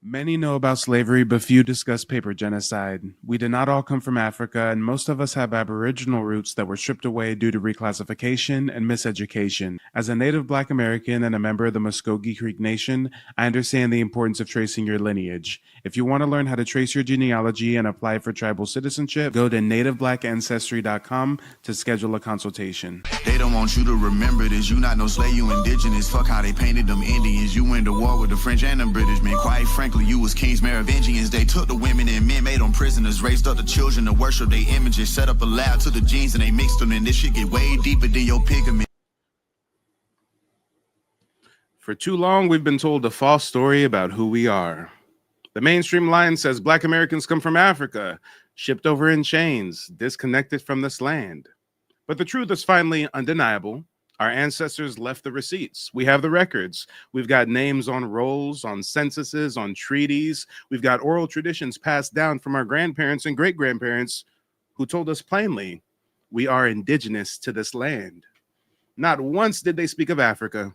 Many know about slavery, but few discuss paper genocide. We did not all come from Africa, and most of us have Aboriginal roots that were stripped away due to reclassification and miseducation. As a native Black American and a member of the Muskogee Creek Nation, I understand the importance of tracing your lineage. If you want to learn how to trace your genealogy and apply for tribal citizenship, go to nativeblackancestry.com to schedule a consultation. They don't want you to remember this. You not no slave, you indigenous. Fuck how they painted them Indians. You went to war with the French and the British, man. Quite frankly, you was kings, Merovingians. They took the women and men, made them prisoners, raised up the children to worship their images, set up a lab to the genes and they mixed them, and this shit get way deeper than your pigment. For too long, we've been told a false story about who we are. The mainstream line says Black Americans come from Africa, shipped over in chains, disconnected from this land. But the truth is finally undeniable. Our ancestors left the receipts. We have the records. We've got names on rolls, on censuses, on treaties. We've got oral traditions passed down from our grandparents and great-grandparents who told us plainly, we are indigenous to this land. Not once did they speak of Africa.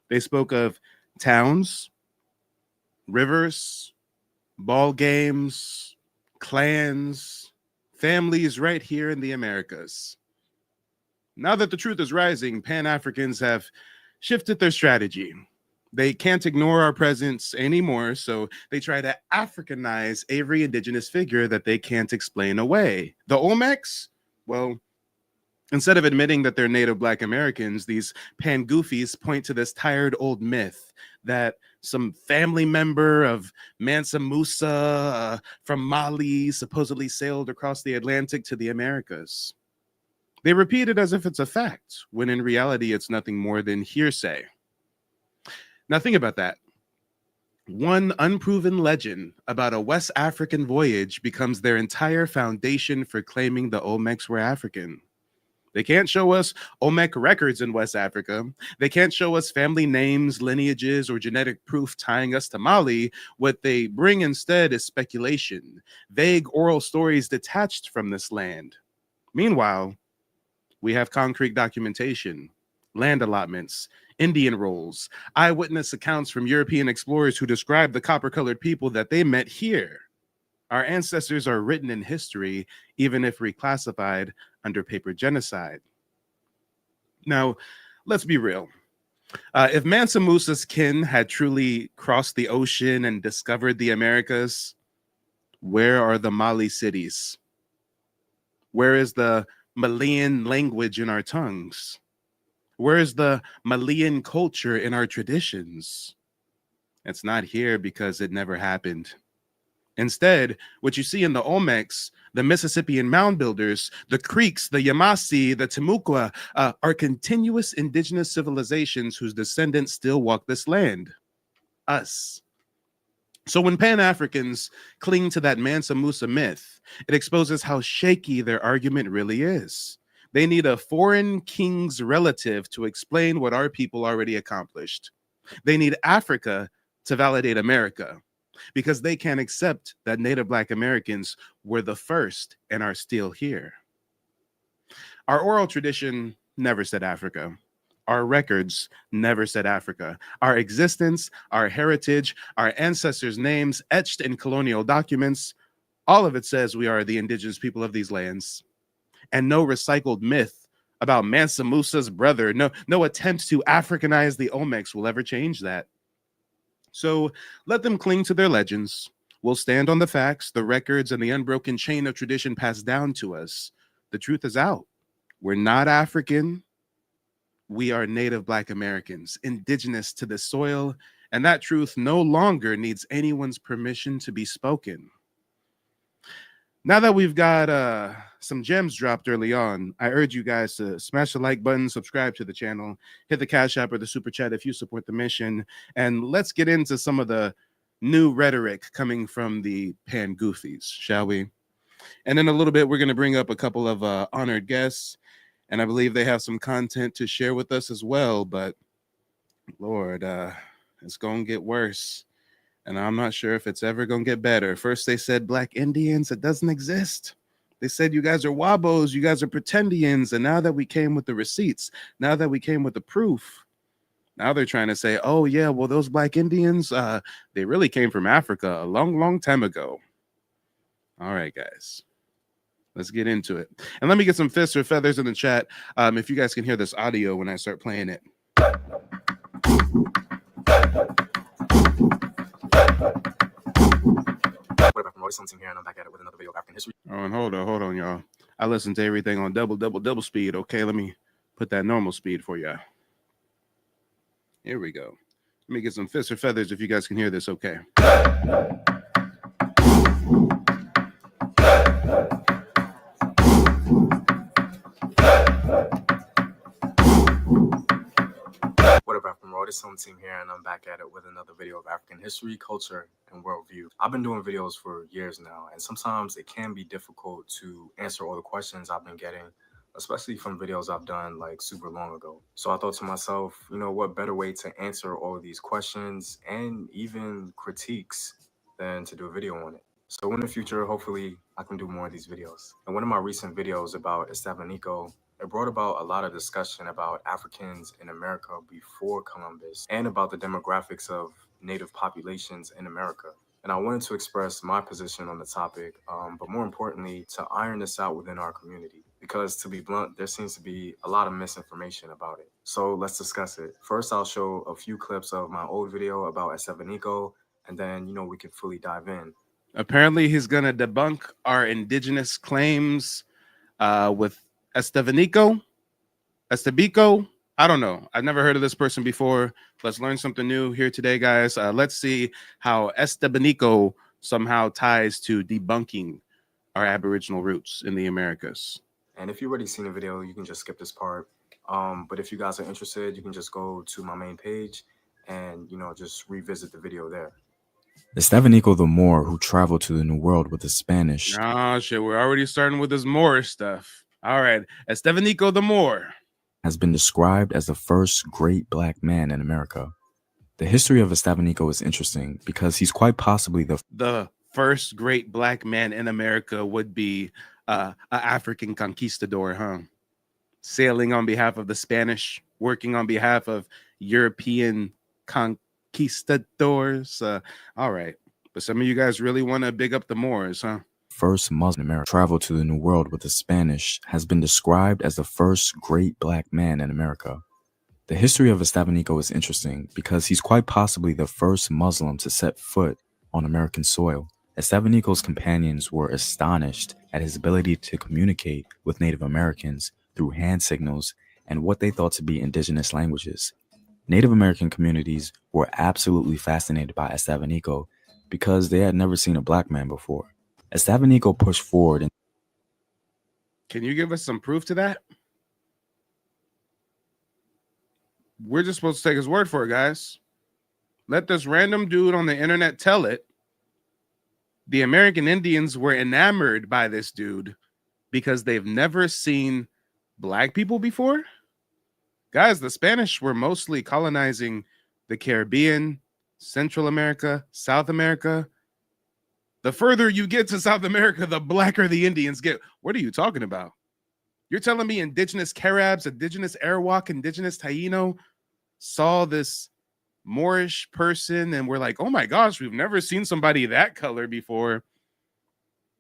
They spoke of towns, rivers, ball games, clans, families right here in the Americas. Now that the truth is rising, Pan-Africans have shifted their strategy. They can't ignore our presence anymore, so they try to Africanize every indigenous figure that they can't explain away. The Olmecs? Well, instead of admitting that they're native Black Americans, these pan-goofies point to this tired old myth that some family member of Mansa Musa from Mali supposedly sailed across the Atlantic to the Americas. They repeat it as if it's a fact, when in reality it's nothing more than hearsay. Now think about that. One unproven legend about a West African voyage becomes their entire foundation for claiming the Olmecs were African. They can't show us Olmec records in West Africa. They can't show us family names, lineages, or genetic proof tying us to Mali. What they bring instead is speculation, vague oral stories detached from this land. Meanwhile, we have concrete documentation, land allotments, Indian rolls, eyewitness accounts from European explorers who described the copper-colored people that they met here. Our ancestors are written in history, even if reclassified under paper genocide. Now, let's be real. If Mansa Musa's kin had truly crossed the ocean and discovered the Americas, where are the Mali cities? Where is the Malian language in our tongues? Where is the Malian culture in our traditions? It's not here because it never happened. Instead, what you see in the Olmecs, the Mississippian mound builders, the Creeks, the Yamasi, the Timucua, are continuous indigenous civilizations whose descendants still walk this land. Us. So when Pan-Africans cling to that Mansa Musa myth, it exposes how shaky their argument really is. They need a foreign king's relative to explain what our people already accomplished. They need Africa to validate America, because they can't accept that Native Black Americans were the first and are still here. Our oral tradition never said Africa. Our records never said Africa. Our existence, our heritage, our ancestors' names etched in colonial documents, all of it says we are the indigenous people of these lands. And no recycled myth about Mansa Musa's brother, no attempt to Africanize the Olmecs will ever change that. So let them cling to their legends. We'll stand on the facts, the records, and the unbroken chain of tradition passed down to us. The truth is out. We're not African. We are Native Black Americans, indigenous to the soil, and that truth no longer needs anyone's permission to be spoken. Now that we've got some gems dropped early on, I urge you guys to smash the like button, subscribe to the channel, hit the Cash App or the Super Chat if you support the mission, and let's get into some of the new rhetoric coming from the Pan-Goofies, shall we? And in a little bit, we're going to bring up a couple of honored guests, and I believe they have some content to share with us as well, but Lord, it's going to get worse. And I'm not sure if it's ever going to get better. First, they said Black Indians. It doesn't exist. They said you guys are Wabos, you guys are pretendians. And now that we came with the receipts, now that we came with the proof, Now they're trying to say, oh, yeah, well, those black Indians, they really came from Africa a long, long time ago. All right, guys. Let's get into it. And let me get some fists or feathers in the chat if you guys can hear this audio when I start playing it. Here, and I'm back at it with another video of African history. Oh, and hold on, y'all. I listen to everything on double speed. Okay, let me put that normal speed for y'all. Here we go. Let me get some fists or feathers if you guys can hear this. Okay. What up, African World? It's Home Team here, and I'm back at it with another video of African history, culture, and worldview. I've been doing videos for years now, and sometimes it can be difficult to answer all the questions I've been getting, especially from videos I've done like super long ago. So I thought to myself, you know, what better way to answer all of these questions and even critiques than to do a video on it. So in the future, hopefully I can do more of these videos. And one of my recent videos about Esteban Nico, it brought about a lot of discussion about Africans in America before Columbus and about the demographics of native populations in America. And I wanted to express my position on the topic, but more importantly, to iron this out within our community. Because to be blunt, there seems to be a lot of misinformation about it. So let's discuss it. First, I'll show a few clips of my old video about Esteban Nico, and then, you know, we can fully dive in. Apparently, he's going to debunk our indigenous claims with Estebico. I don't know. I've never heard of this person before. Let's learn something new here today, guys. Let's see how Estebanico somehow ties to debunking our Aboriginal roots in the Americas. And if you've already seen the video, you can just skip this part. But if you guys are interested, you can just go to my main page and, you know, just revisit the video there. Estevanico the Moor, who traveled to the New World with the Spanish. Oh, shit. We're already starting with this Moorish stuff. All right. Estevanico the Moor has been described as the first great black man in America. The history of Estevanico is interesting because he's quite possibly the first great black man in America would be an African conquistador, huh? Sailing on behalf of the Spanish, working on behalf of European conquistadors. All right. But some of you guys really want to big up the Moors, huh? First Muslim American traveled to the New World with the Spanish has been described as the first great black man in America. The history of Estevanico is interesting because he's quite possibly the first Muslim to set foot on American soil. Estevanico's companions were astonished at his ability to communicate with Native Americans through hand signals and what they thought to be indigenous languages. Native American communities were absolutely fascinated by Estevanico because they had never seen a black man before. Estevanico pushed forward. Can you give us some proof to that? We're just supposed to take his word for it, guys. Let this random dude on the internet tell it. The American Indians were enamored by this dude because they've never seen black people before. Guys, the Spanish were mostly colonizing the Caribbean, Central America, South America. The further you get to South America, the blacker the Indians get. What are you talking about? You're telling me indigenous Caribs, indigenous Arawak, indigenous Taino saw this Moorish person and we're like, oh my gosh, we've never seen somebody that color before.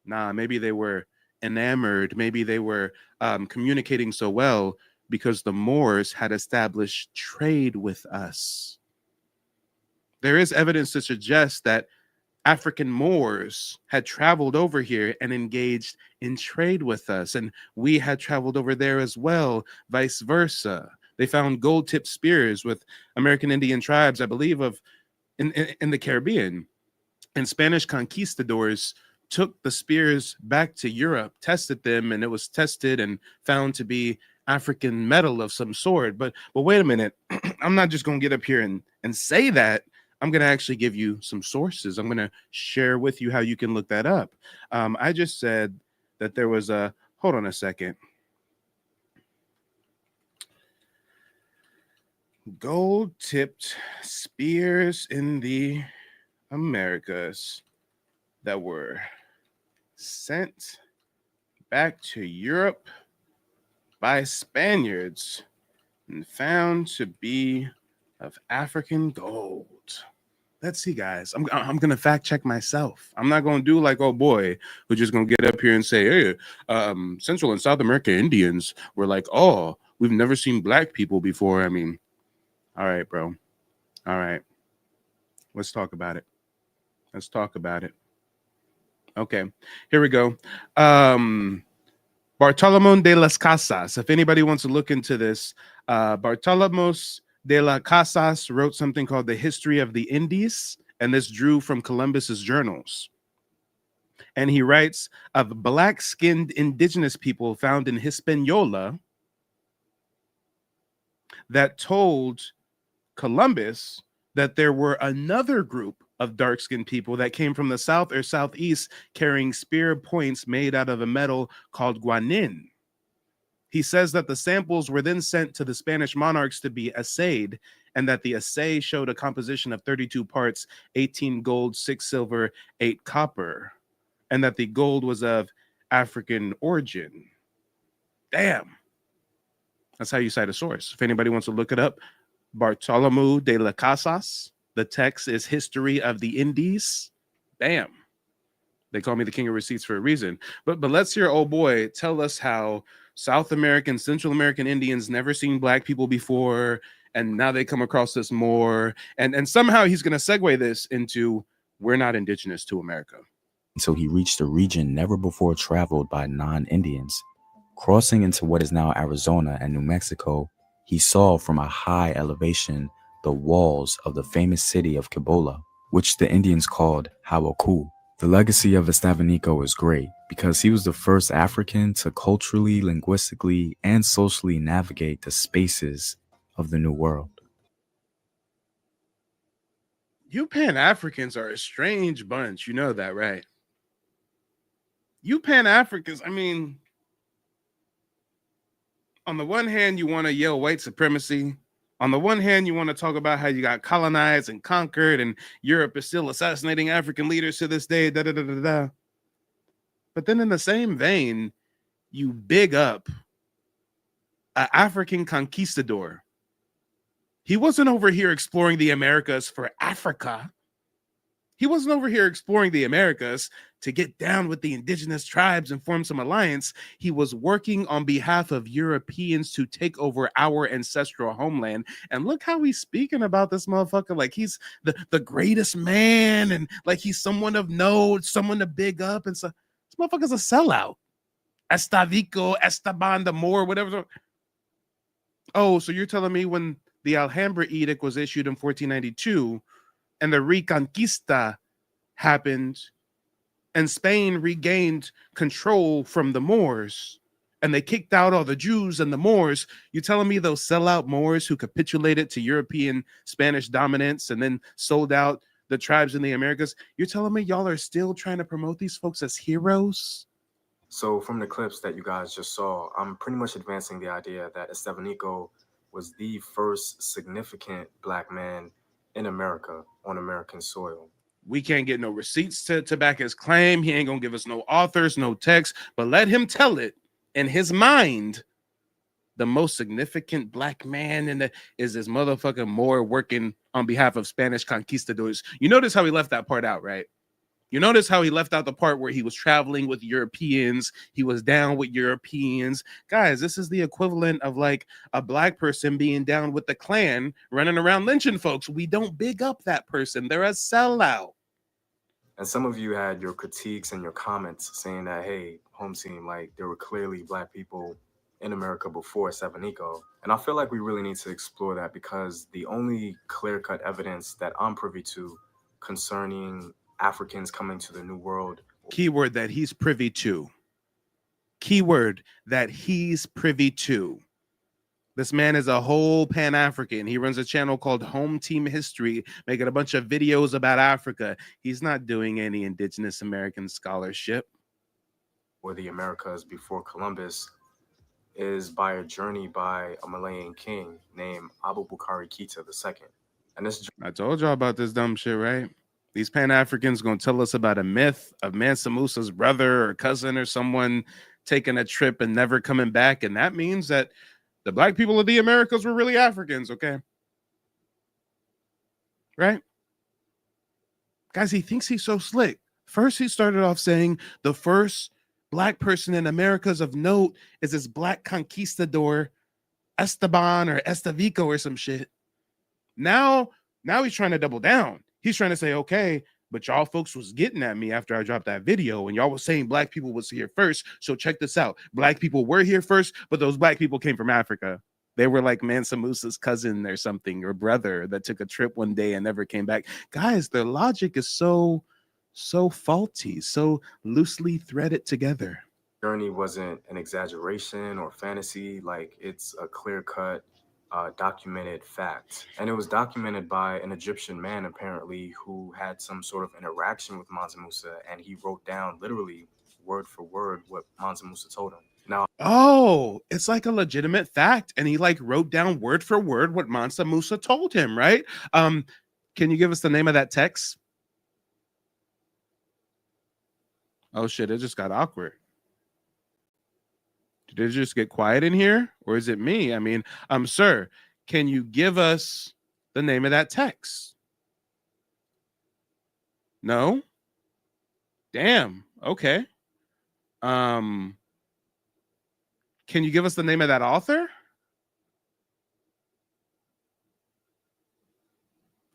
Nah, maybe they were enamored. Maybe they were communicating so well because the Moors had established trade with us. There is evidence to suggest that African Moors had traveled over here and engaged in trade with us, and we had traveled over there as well, vice versa. They found gold-tipped spears with American Indian tribes, I believe, in the Caribbean. And Spanish conquistadors took the spears back to Europe, tested them, and it was tested and found to be African metal of some sort. But wait a minute. I'm not just going to get up here and say that. I'm going to actually give you some sources. I'm going to share with you how you can look that up. I just said that there was a, hold on a second. Gold-tipped spears in the Americas that were sent back to Europe by Spaniards and found to be of African gold. Let's see, guys. I'm gonna fact check myself. I'm not gonna do like, oh boy, who's just gonna get up here and say, hey, Central and South America Indians were like, oh, we've never seen black people before. I mean, all right, bro. All right. Let's talk about it. Let's talk about it. Okay, here we go. Bartolomé de las Casas. If anybody wants to look into this, Bartolomé de las Casas wrote something called The History of the Indies, and this drew from Columbus's journals. And he writes of black-skinned indigenous people found in Hispaniola that told Columbus that there were another group of dark-skinned people that came from the south or southeast carrying spear points made out of a metal called guanin. He says that the samples were then sent to the Spanish monarchs to be assayed, and that the assay showed a composition of 32 parts, 18 gold, 6 silver, 8 copper, and that the gold was of African origin. Damn. That's how you cite a source. If anybody wants to look it up, Bartolomé de las Casas. The text is History of the Indies. Bam. They call me the king of receipts for a reason. But let's hear old boy tell us how South American, Central American Indians never seen black people before, and now they come across this more. And somehow he's going to segue this into we're not indigenous to America. So he reached a region never before traveled by non-Indians. Crossing into what is now Arizona and New Mexico, he saw from a high elevation the walls of the famous city of Cibola, which the Indians called Hawaku. The legacy of Estevanico is great because he was the first African to culturally, linguistically, and socially navigate the spaces of the New World. You Pan-Africans are a strange bunch. You know that, right? You Pan-Africans, I mean, on the one hand, you want to yell white supremacy. On the one hand, you want to talk about how you got colonized and conquered, and Europe is still assassinating African leaders to this day. Da, da, da, da, da. But then in the same vein, you big up an African conquistador. He wasn't over here exploring the Americas for Africa. He wasn't over here exploring the Americas to get down with the indigenous tribes and form some alliance. He was working on behalf of Europeans to take over our ancestral homeland. And look how he's speaking about this motherfucker like he's the greatest man, and like he's someone of note, someone to big up. And so this motherfucker's a sellout. Estavico, Esteban the Moor, whatever. Oh, so you're telling me when the Alhambra Edict was issued in 1492 and the Reconquista happened and Spain regained control from the Moors and they kicked out all the Jews and the Moors, you telling me those sellout Moors who capitulated to European Spanish dominance and then sold out the tribes in the Americas, you're telling me y'all are still trying to promote these folks as heroes? So from the clips that you guys just saw, I'm pretty much advancing the idea that Estevanico was the first significant black man in America on American soil. We can't get no receipts to back his claim. He ain't gonna give us no authors, no text, but let him tell it in his mind. The most significant black man is this motherfucker Moore working on behalf of Spanish conquistadors. You notice how he left that part out, right? You notice how he left out the part where he was traveling with Europeans. He was down with Europeans. Guys, this is the equivalent of like a black person being down with the Klan running around lynching folks. We don't big up that person. They're a sellout. And some of you had your critiques and your comments saying that, hey, home team, like there were clearly black people in America before Estevanico. And I feel like we really need to explore that because the only clear-cut evidence that I'm privy to concerning Africans coming to the New World. Keyword that he's privy to. Keyword that he's privy to. This man is a whole Pan-African. He runs a channel called Home Team History, making a bunch of videos about Africa. He's not doing any indigenous American scholarship. Or the Americas before Columbus is by a journey by a Malayan king named Abubakar Keita II. And this I told y'all about this dumb shit, right? These Pan-Africans going to tell us about a myth of Mansa Musa's brother or cousin or someone taking a trip and never coming back. And that means that the black people of the Americas were really Africans, okay? right? Guys, he thinks he's so slick. First, he started off saying the first black person in Americas of note is this black conquistador, Esteban or Estevico or some shit. Now he's trying to double down. He's trying to say, okay, but y'all folks was getting at me after I dropped that video, and y'all was saying black people was here first. So check this out. Black people were here first, but those black people came from Africa. They were like Mansa Musa's cousin or something, or brother that took a trip one day and never came back. Guys, their logic is so faulty, so loosely threaded together. Journey wasn't an exaggeration or fantasy. Like, it's a clear-cut, documented fact. And it was documented by an Egyptian man, apparently, who had some sort of interaction with Mansa Musa, and he wrote down literally word for word what Mansa Musa told him. Now, oh, it's like a legitimate fact, and he like wrote down word for word what Mansa Musa told him, right? Can you give us the name of that text? Oh shit, it just got awkward. Did it just get quiet in here, or is it me? I mean, sir, can you give us the name of that text? No? Damn. Okay. Can you give us the name of that author?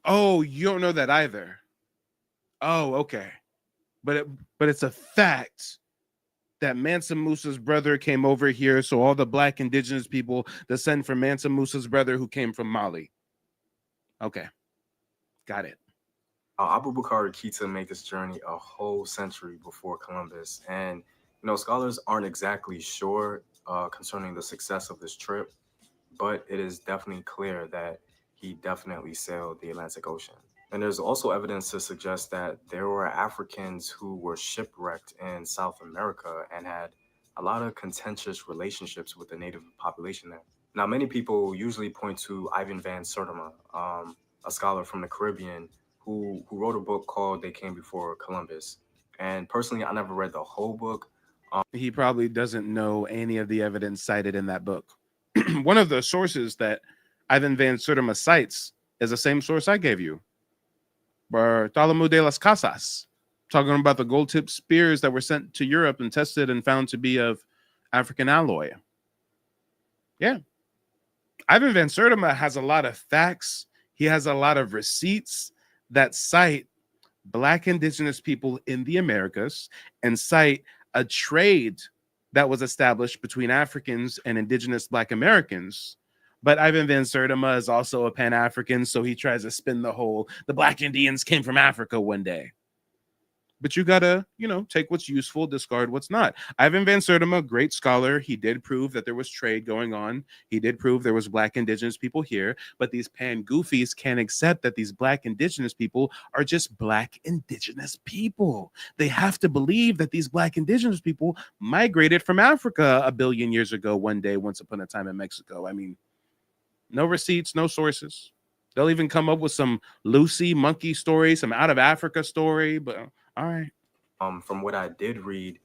Oh, you don't know that either. Oh, okay. But it's a fact that Mansa Musa's brother came over here, so all the black indigenous people descend from Mansa Musa's brother who came from Mali. Okay. Got it. Abu Bakr Keita made this journey a whole century before Columbus. And, scholars aren't exactly sure concerning the success of this trip, but it is definitely clear that he definitely sailed the Atlantic Ocean. And there's also evidence to suggest that there were Africans who were shipwrecked in South America and had a lot of contentious relationships with the native population there. Now, many people usually point to Ivan van Sertima, a scholar from the Caribbean who wrote a book called They Came Before Columbus. And personally, I never read the whole book. He probably doesn't know any of the evidence cited in that book. One of the sources that Ivan van Sertima cites is the same source I gave you. Bartolomé de las Casas, talking about the gold-tipped spears that were sent to Europe and tested and found to be of African alloy. Yeah. Ivan van Sertima has a lot of facts. He has a lot of receipts that cite black indigenous people in the Americas and cite a trade that was established between Africans and indigenous black Americans. But Ivan van Sertima is also a Pan-African, so he tries to spin the black Indians came from Africa one day. But you gotta, take what's useful, discard what's not. Ivan van Sertima, great scholar. He did prove that there was trade going on. He did prove there was black indigenous people here. But these pan-goofies can't accept that these black indigenous people are just black indigenous people. They have to believe that these black indigenous people migrated from Africa a billion years ago one day, once upon a time in Mexico. I mean, no receipts, no sources. They'll even come up with some Lucy monkey story, some out of Africa story, but all right. From what I did read,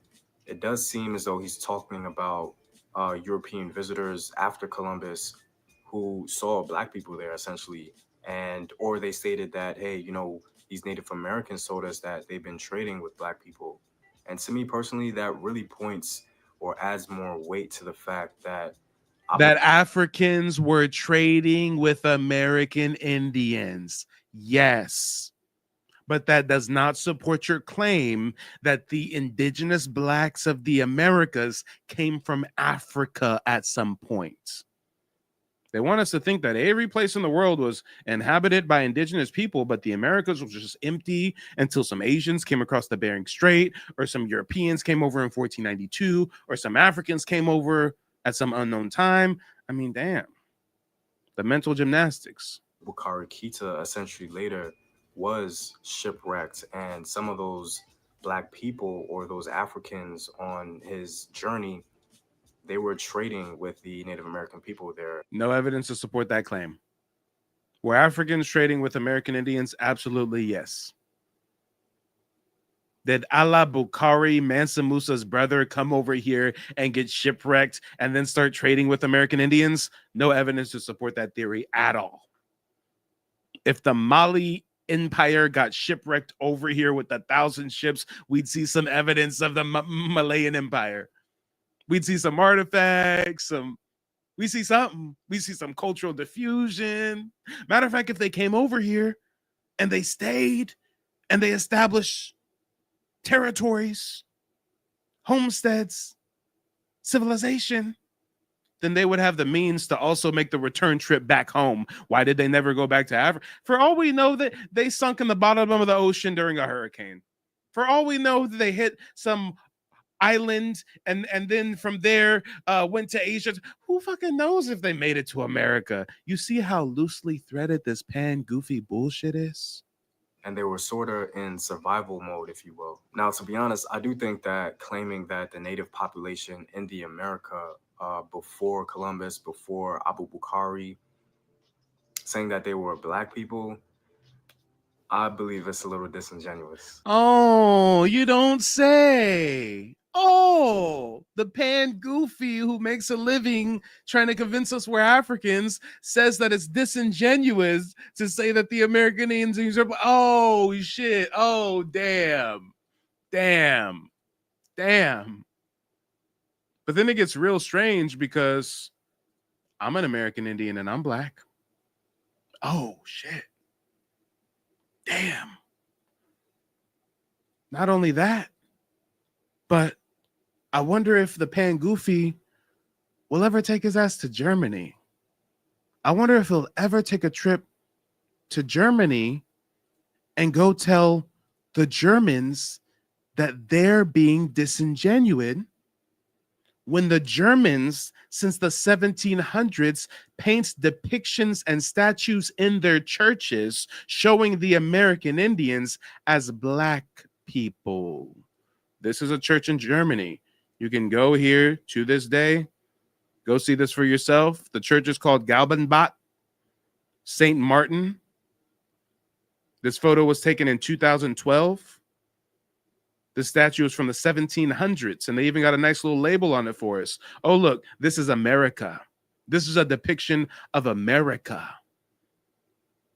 it does seem as though he's talking about European visitors after Columbus who saw black people there, essentially. Or they stated that, hey, these Native Americans told us that they've been trading with black people. And to me personally, that really points or adds more weight to the fact that Africans were trading with American Indians. Yes. But that does not support your claim that the indigenous blacks of the Americas came from Africa at some point. They want us to think that every place in the world was inhabited by indigenous people, but the Americas was just empty until some Asians came across the Bering Strait, or some Europeans came over in 1492, or some Africans came over at some unknown time. I mean, damn. The mental gymnastics. Bukhari Keita, a century later, was shipwrecked, and some of those black people or those Africans on his journey, they were trading with the Native American people there. No evidence to support that claim. Were Africans trading with American Indians? Absolutely, yes. Did Allah Bukhari, Mansa Musa's brother, come over here and get shipwrecked and then start trading with American Indians? No evidence to support that theory at all. If the Mali Empire got shipwrecked over here with 1,000 ships, we'd see some evidence of the Malayan Empire. We'd see some artifacts, we see something. We see some cultural diffusion. Matter of fact, if they came over here and they stayed and they established territories, homesteads, civilization, then they would have the means to also make the return trip back home. Why did they never go back to Africa? For all we know, that they sunk in the bottom of the ocean during a hurricane. For all we know, that they hit some island and then from there went to Asia. Who fucking knows if they made it to America? You see how loosely threaded this goofy bullshit is? And they were sort of in survival mode, if you will. Now, to be honest, I do think that claiming that the native population in the America before Columbus, before Abu Bukhari, saying that they were black people, I believe it's a little disingenuous. Oh, you don't say. Oh, the goofy who makes a living trying to convince us we're Africans says that it's disingenuous to say that the American Indians are. Oh, shit. Oh, damn. Damn. Damn. But then it gets real strange because I'm an American Indian and I'm black. Oh, shit. Damn. Not only that, but I wonder if the goofy will ever take his ass to Germany. I wonder if he'll ever take a trip to Germany and go tell the Germans that they're being disingenuous when the Germans, since the 1700s, paints depictions and statues in their churches showing the American Indians as black people. This is a church in Germany. You can go here to this day. Go see this for yourself. The church is called Galbenbad, St. Martin. This photo was taken in 2012. The statue is from the 1700s, and they even got a nice little label on it for us. Oh, look, this is America. This is a depiction of America.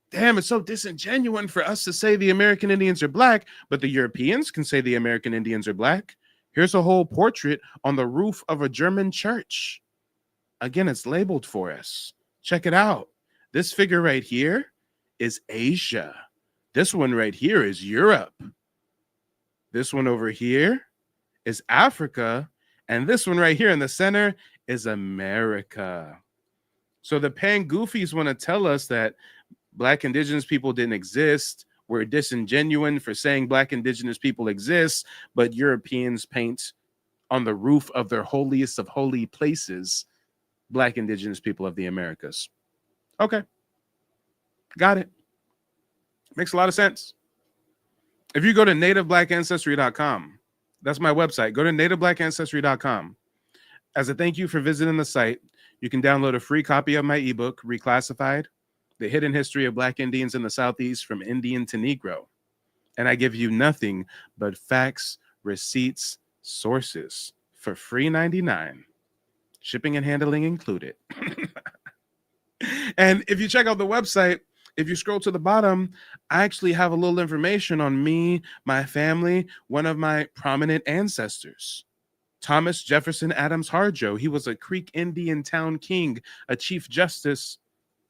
Damn, it's so disingenuous for us to say the American Indians are black, but the Europeans can say the American Indians are black. Here's a whole portrait on the roof of a German church. Again, it's labeled for us. Check it out. This figure right here is Asia. This one right here is Europe. This one over here is Africa. And this one right here in the center is America. So the goofies want to tell us that Black indigenous people didn't exist. We're disingenuous for saying Black indigenous people exist, but Europeans paint on the roof of their holiest of holy places Black indigenous people of the Americas. Okay. Got it. Makes a lot of sense. If you go to nativeblack.ancestry.com, that's my website. Go to nativeblack.ancestry.com. As a thank you for visiting the site, you can download a free copy of my ebook, Reclassified, The Hidden History of Black Indians in the Southeast from Indian to Negro. And I give you nothing but facts, receipts, sources for free 99. Shipping and handling included. And if you check out the website, if you scroll to the bottom, I actually have a little information on me, my family, one of my prominent ancestors, Thomas Jefferson Adams Harjo. He was a Creek Indian town king, a chief justice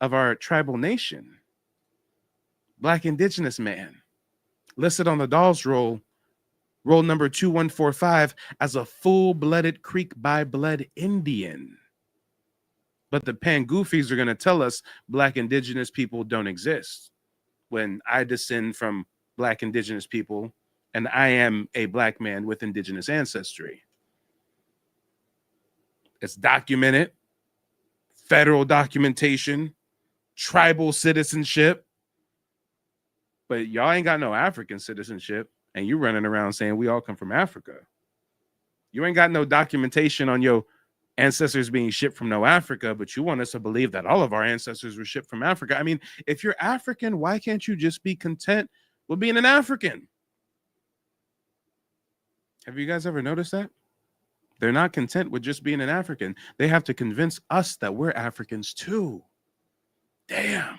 of our tribal nation. Black indigenous man, listed on the Dawes roll number 2145, as a full-blooded Creek by blood Indian. But the Pangoofies are going to tell us Black indigenous people don't exist when I descend from Black indigenous people and I am a Black man with indigenous ancestry. It's documented, federal documentation, tribal citizenship, but y'all ain't got no African citizenship, and you running around saying we all come from Africa. You ain't got no documentation on your ancestors being shipped from no Africa, but you want us to believe that all of our ancestors were shipped from Africa. I mean, if you're African, why can't you just be content with being an African? Have you guys ever noticed that? They're not content with just being an African. They have to convince us that we're Africans too. Damn.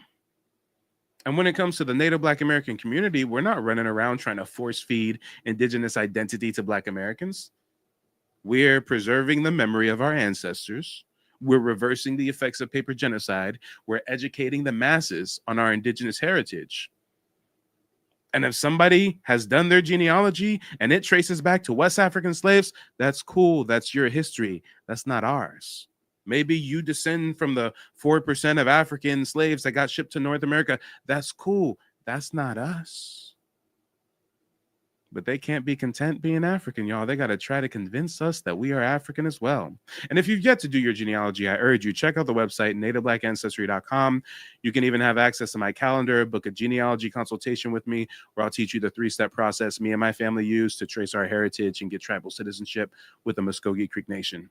And when it comes to the Native Black American community, we're not running around trying to force feed indigenous identity to Black Americans. We're preserving the memory of our ancestors. We're reversing the effects of paper genocide. We're educating the masses on our indigenous heritage. And if somebody has done their genealogy and it traces back to West African slaves, that's cool. That's your history. That's not ours. Maybe you descend from the 4% of African slaves that got shipped to North America. That's cool. That's not us. But they can't be content being African, y'all. They got to try to convince us that we are African as well. And if you've yet to do your genealogy, I urge you, check out the website, nativeblackancestry.com. You can even have access to my calendar, book a genealogy consultation with me, where I'll teach you the 3-step process me and my family use to trace our heritage and get tribal citizenship with the Muskogee Creek Nation.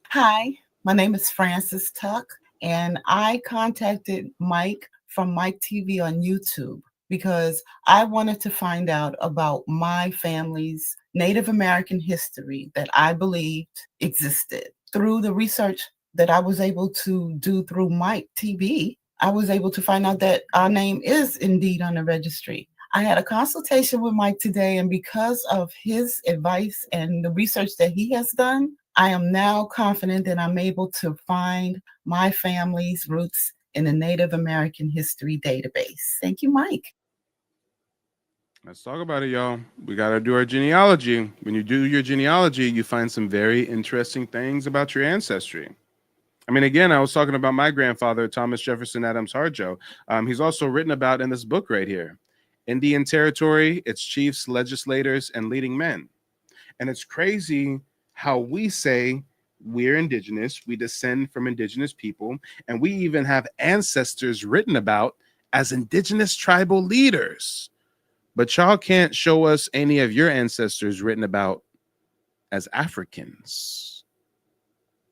Hi, my name is Frances Tuck, and I contacted Mike from Mike TV on YouTube because I wanted to find out about my family's Native American history that I believed existed. Through the research that I was able to do through Mike TV, I was able to find out that our name is indeed on the registry. I had a consultation with Mike today, and because of his advice and the research that he has done, I am now confident that I'm able to find my family's roots in the Native American History Database. Thank you, Mike. Let's talk about it, y'all. We got to do our genealogy. When you do your genealogy, you find some very interesting things about your ancestry. I mean, again, I was talking about my grandfather, Thomas Jefferson Adams Harjo. He's also written about in this book right here, Indian Territory, its chiefs, legislators, and leading men. And it's crazy how we say we're indigenous, we descend from indigenous people, and we even have ancestors written about as indigenous tribal leaders. But y'all can't show us any of your ancestors written about as Africans.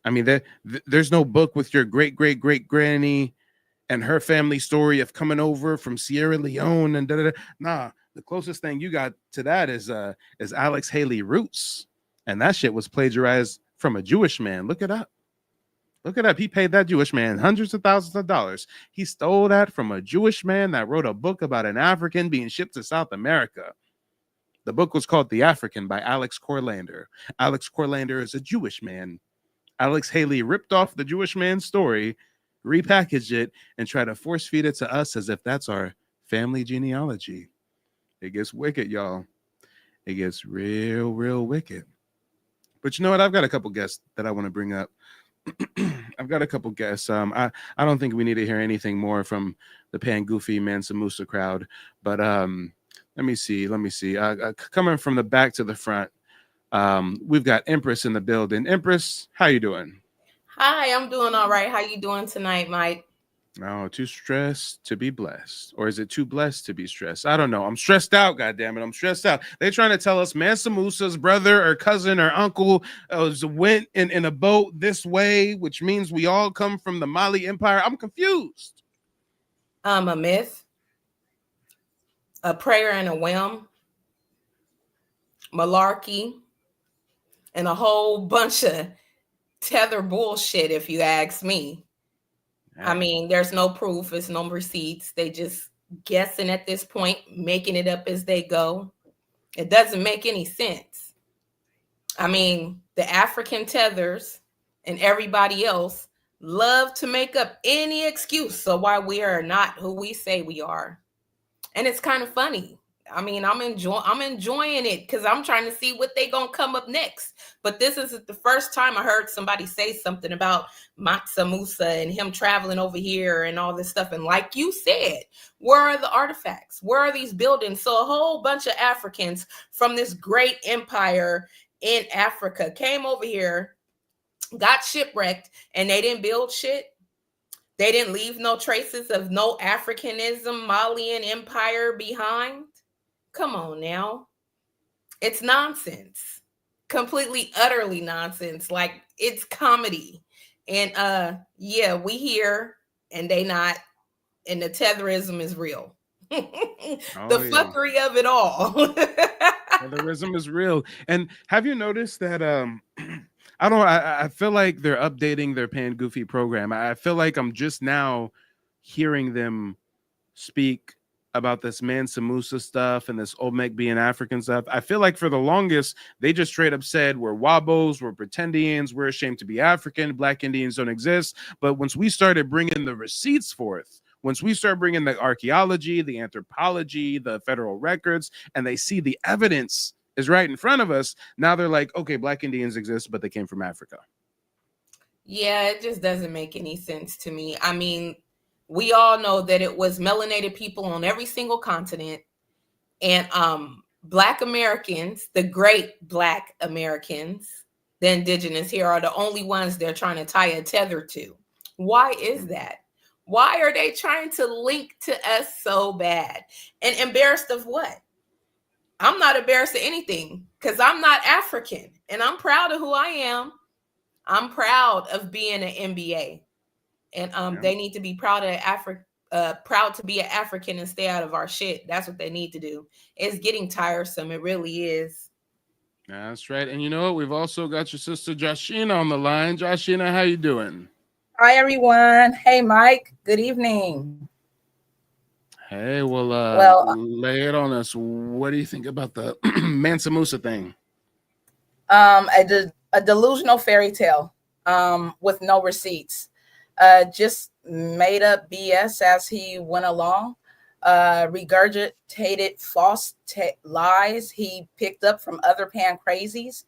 I mean, there's no book with your great granny and her family story of coming over from Sierra Leone and da-da-da. Nah, the closest thing you got to that is Alex Haley Roots, and that shit was plagiarized from a Jewish man. Look it up. Look it up. He paid that Jewish man hundreds of thousands of dollars. He stole that from a Jewish man that wrote a book about an African being shipped to South America. The book was called The African by Alex Corlander. Alex Corlander is a Jewish man. Alex Haley ripped off the Jewish man's story, repackaged it, and tried to force feed it to us as if that's our family genealogy. It gets wicked, y'all. It gets real wicked. But you know what? I've got a couple guests that I want to bring up. I've got a couple guests. I don't think we need to hear anything more from the Pan Goofy Mansa Musa crowd. But let me see. Coming from the back to the front, we've got Empress in the building. Empress, how you doing? Hi, I'm doing all right. How you doing tonight, Mike? Oh, too stressed to be blessed. Or is it too blessed to be stressed? I don't know. I'm stressed out, goddammit. I'm stressed out. They're trying to tell us Mansa Musa's brother or cousin or uncle went in a boat this way, which means we all come from the Mali Empire. I'm confused. A myth, a prayer and a whim, malarkey, and a whole bunch of tether bullshit, if you ask me. I mean, there's no proof, there's no receipts. They just guessing at this point, making it up as they go. It doesn't make any sense. I mean, the African tethers and everybody else love to make up any excuse so why we are not who we say we are. And it's kind of funny. I mean, I'm enjoying it because I'm trying to see what they gonna come up next. But this is the first time I heard somebody say something about Mansa Musa and him traveling over here and all this stuff. And like you said, where are the artifacts? Where are these buildings? So a whole bunch of Africans from this great empire in Africa came over here, got shipwrecked, and they didn't build shit. They didn't leave no traces of no Africanism, Malian empire behind. Come on now. It's nonsense. Completely, utterly nonsense. Like, it's comedy. And yeah, we here and they not. And the tetherism is real. Fuckery of it all. Tetherism is real. And have you noticed that I feel like they're updating their Pan Goofy program. I feel like I'm just now hearing them speak about this Mansa Musa stuff and this Olmec being African stuff. I feel like for the longest, they just straight up said we're Wabos, we're pretendians, we're ashamed to be African, Black Indians don't exist. But once we started bringing the receipts forth, once we start bringing the archaeology, the anthropology, the federal records, and they see the evidence is right in front of us, now they're like, okay, Black Indians exist, but they came from Africa. Yeah, it just doesn't make any sense to me. I mean, we all know that it was melanated people on every single continent, and Black Americans, the great Black Americans, the indigenous here, are the only ones they're trying to tie a tether to. Why is that? Why are they trying to link to us so bad? And embarrassed of what? I'm not embarrassed of anything because I'm not African, and I'm proud of who I am. I'm proud of being an MBA, and they need to be proud of proud to be an African and stay out of our shit. That's what they need to do. It's getting tiresome. It really is. That's right. And you know what? We've also got your sister Joshina on the line. Joshina, how you doing? Hi, everyone. Hey, Mike. Good evening. Hey, well, lay it on us. What do you think about the Mansa Musa thing? A delusional fairy tale with no receipts. Just made up BS as he went along. Regurgitated false lies he picked up from other pan crazies.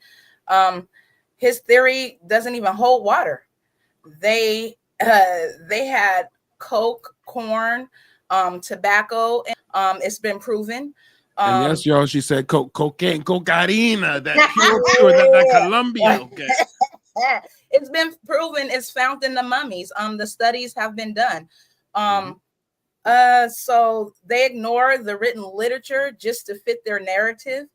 His theory doesn't even hold water. They had coke, corn, tobacco. It's been proven. And yes, y'all, she said cocaine, cocaina, that pure, that Colombia. Okay. It's been proven. It's found in the mummies. The studies have been done. So they ignore the written literature just to fit their narrative.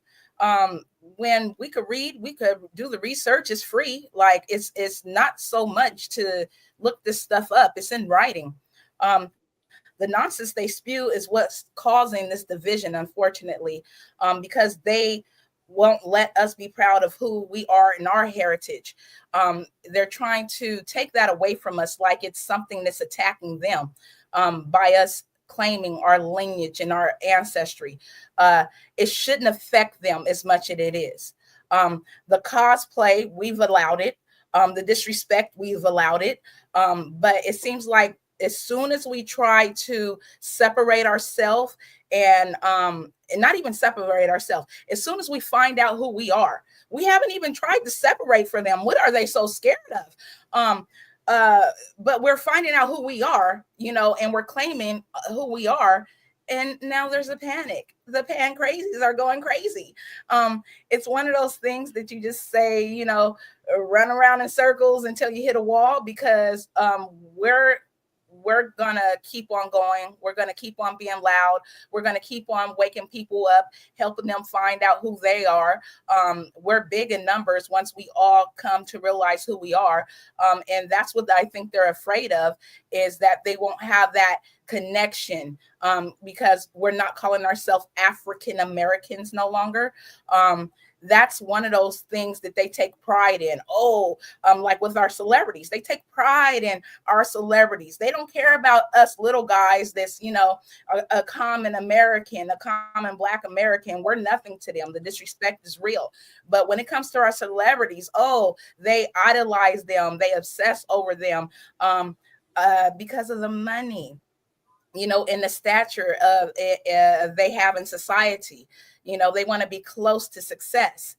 When we could read, we could do the research. It's free. Like it's not so much to look this stuff up. It's in writing. The nonsense they spew is what's causing this division, unfortunately, because they won't let us be proud of who we are in our heritage. They're trying to take that away from us like it's something that's attacking them by us claiming our lineage and our ancestry. It shouldn't affect them as much as it is. The cosplay, we've allowed it. The disrespect, we've allowed it. But it seems like as soon as we try to separate ourselves and not even separate ourselves, as soon as we find out who we are, we haven't even tried to separate from them. What are they so scared of? But we're finding out who we are, and we're claiming who we are. And now there's a panic. The pan crazies are going crazy. It's one of those things that you just say, run around in circles until you hit a wall, because we're going to keep on going. We're going to keep on being loud. We're going to keep on waking people up, helping them find out who they are. We're big in numbers once we all come to realize who we are. And that's what I think they're afraid of, is that they won't have that connection, because we're not calling ourselves African Americans no longer. That's one of those things that they take pride in. Like with our celebrities, they take pride in our celebrities. They don't care about us little guys that's, a common American, a common Black American. We're nothing to them. The disrespect is real. But when it comes to our celebrities, they idolize them. They obsess over them because of the money, and the stature of they have in society. They want to be close to success.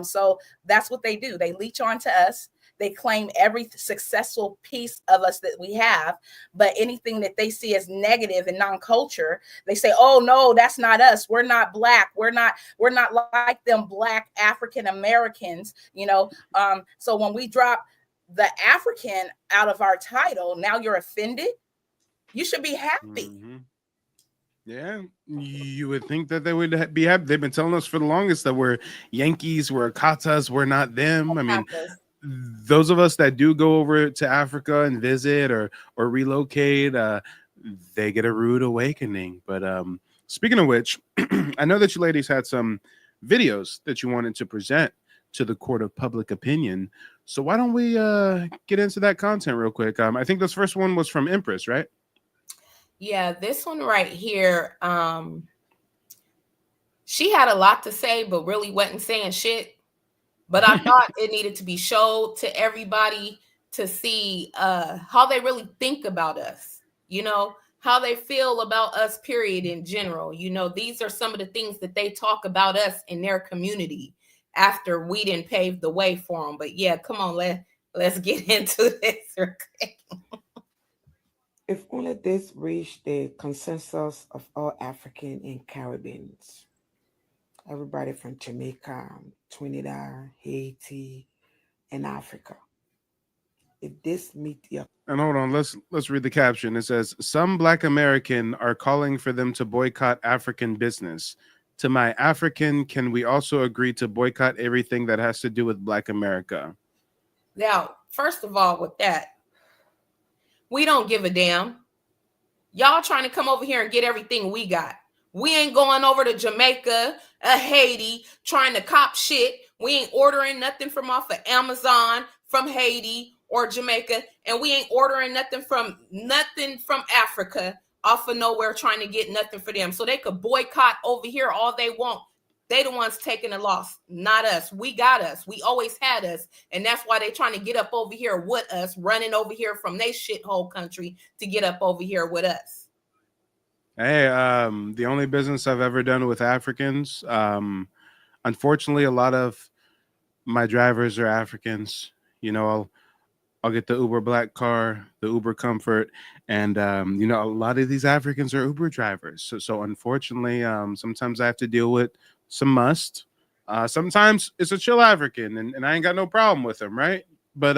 So that's what they do. They leech onto us. They claim every successful piece of us that we have, but anything that they see as negative and non-culture, they say, "Oh no, that's not us. We're not Black. We're not like them Black African Americans." So when we drop the African out of our title, now you're offended. You should be happy. Mm-hmm. Yeah, you would think that they would be happy. They've been telling us for the longest that we're Yankees, we're Akatas, we're not them. I mean, those of us that do go over to Africa and visit or relocate, they get a rude awakening. But speaking of which, I know that you ladies had some videos that you wanted to present to the court of public opinion. So why don't we get into that content real quick? I think this first one was from Empress, right? Yeah, this one right here. She had a lot to say, but really wasn't saying shit. But I thought it needed to be showed to everybody to see how they really think about us, you know, how they feel about us, period, in general. You know, these are some of the things that they talk about us in their community after we didn't pave the way for them. But yeah, come on, let's get into this real quick. If only this reached the consensus of all African and Caribbeans, everybody from Jamaica, Trinidad, Haiti, and Africa. If this meet your And hold on, let's read the caption. It says, "Some Black American are calling for them to boycott African business. To my African, can we also agree to boycott everything that has to do with Black America?" Now, first of all, with that, we don't give a damn. Y'all trying to come over here and get everything we got. We ain't going over to Jamaica, Haiti, trying to cop shit. We ain't ordering nothing from off of Amazon from Haiti or Jamaica, and we ain't ordering nothing from Africa off of nowhere, trying to get nothing for them. So they could boycott over here all they want. They the ones taking the loss, not us. We got us. We always had us. And that's why they trying to get up over here with us, running over here from their shithole country to get up over here with us. Hey, the only business I've ever done with Africans, unfortunately, a lot of my drivers are Africans. You know, I'll get the Uber Black car, the Uber Comfort, and you know, a lot of these Africans are Uber drivers. So unfortunately, sometimes I have to deal with some must. Sometimes it's a chill African, and I ain't got no problem with them, right? But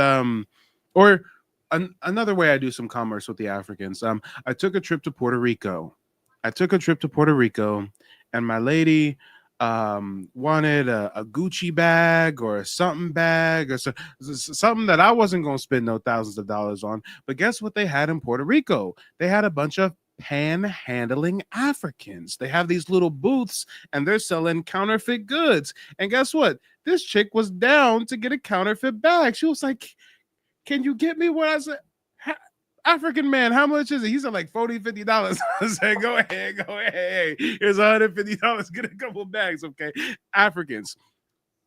or another way I do some commerce with the Africans. I took a trip to Puerto Rico. And my lady wanted a Gucci bag or a something bag or something that I wasn't going to spend no thousands of dollars on. But guess what they had in Puerto Rico? They had a bunch of panhandling Africans. They have these little booths and they're selling counterfeit goods. And guess what? This chick was down to get a counterfeit bag. She was like, "Can you get me what I said?" African man, how much is it? He said like $40-$50. I said, go ahead. Here's $150. Get a couple bags, okay? Africans,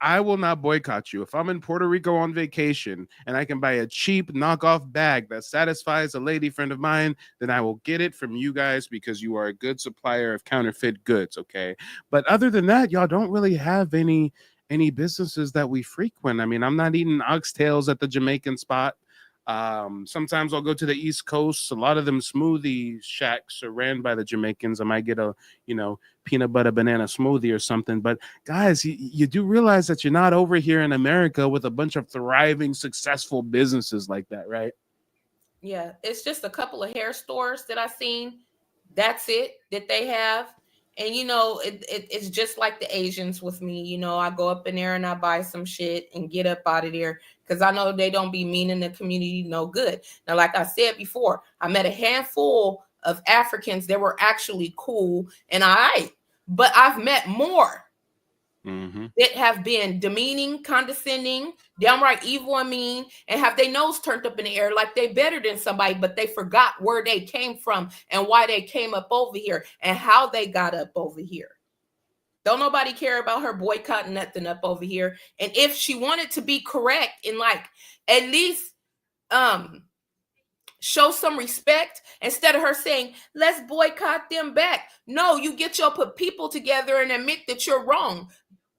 I will not boycott you. If I'm in Puerto Rico on vacation and I can buy a cheap knockoff bag that satisfies a lady friend of mine, then I will get it from you guys because you are a good supplier of counterfeit goods, okay? But other than that, y'all don't really have any businesses that we frequent. I mean, I'm not eating oxtails at the Jamaican spot. Sometimes I'll go to the East Coast. A lot of them smoothie shacks are ran by the Jamaicans. I might get a, peanut butter banana smoothie or something. But guys, you do realize that you're not over here in America with a bunch of thriving, successful businesses like that, right? Yeah, it's just a couple of hair stores that I've seen. That's it that they have. And it's just like the Asians with me. I go up in there and I buy some shit and get up out of there because I know they don't be meaning the community no good. Now, like I said before, I met a handful of Africans that were actually cool and but I've met more that have been demeaning, condescending, downright evil and mean, and have their nose turned up in the air like they better than somebody, but they forgot where they came from and why they came up over here and how they got up over here. Don't nobody care about her boycotting nothing up over here. And if she wanted to be correct and at least show some respect instead of her saying, let's boycott them back. No, you get your people together and admit that you're wrong.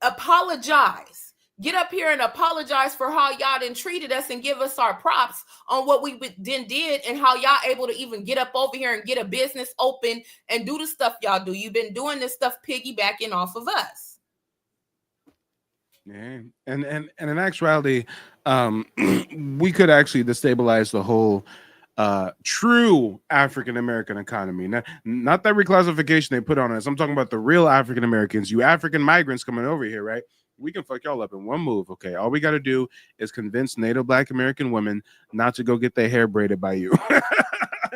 Apologize. Get up here and apologize for how y'all done treated us and give us our props on what we then did and how y'all able to even get up over here and get a business open and do the stuff y'all do. You've been doing this stuff piggybacking off of us. Yeah, and in actuality, we could actually destabilize the whole true African American economy. Not that reclassification they put on us. I'm talking about the real African Americans. You African migrants coming over here, right? We can fuck y'all up in one move, okay? All we got to do is convince Native Black American women not to go get their hair braided by you.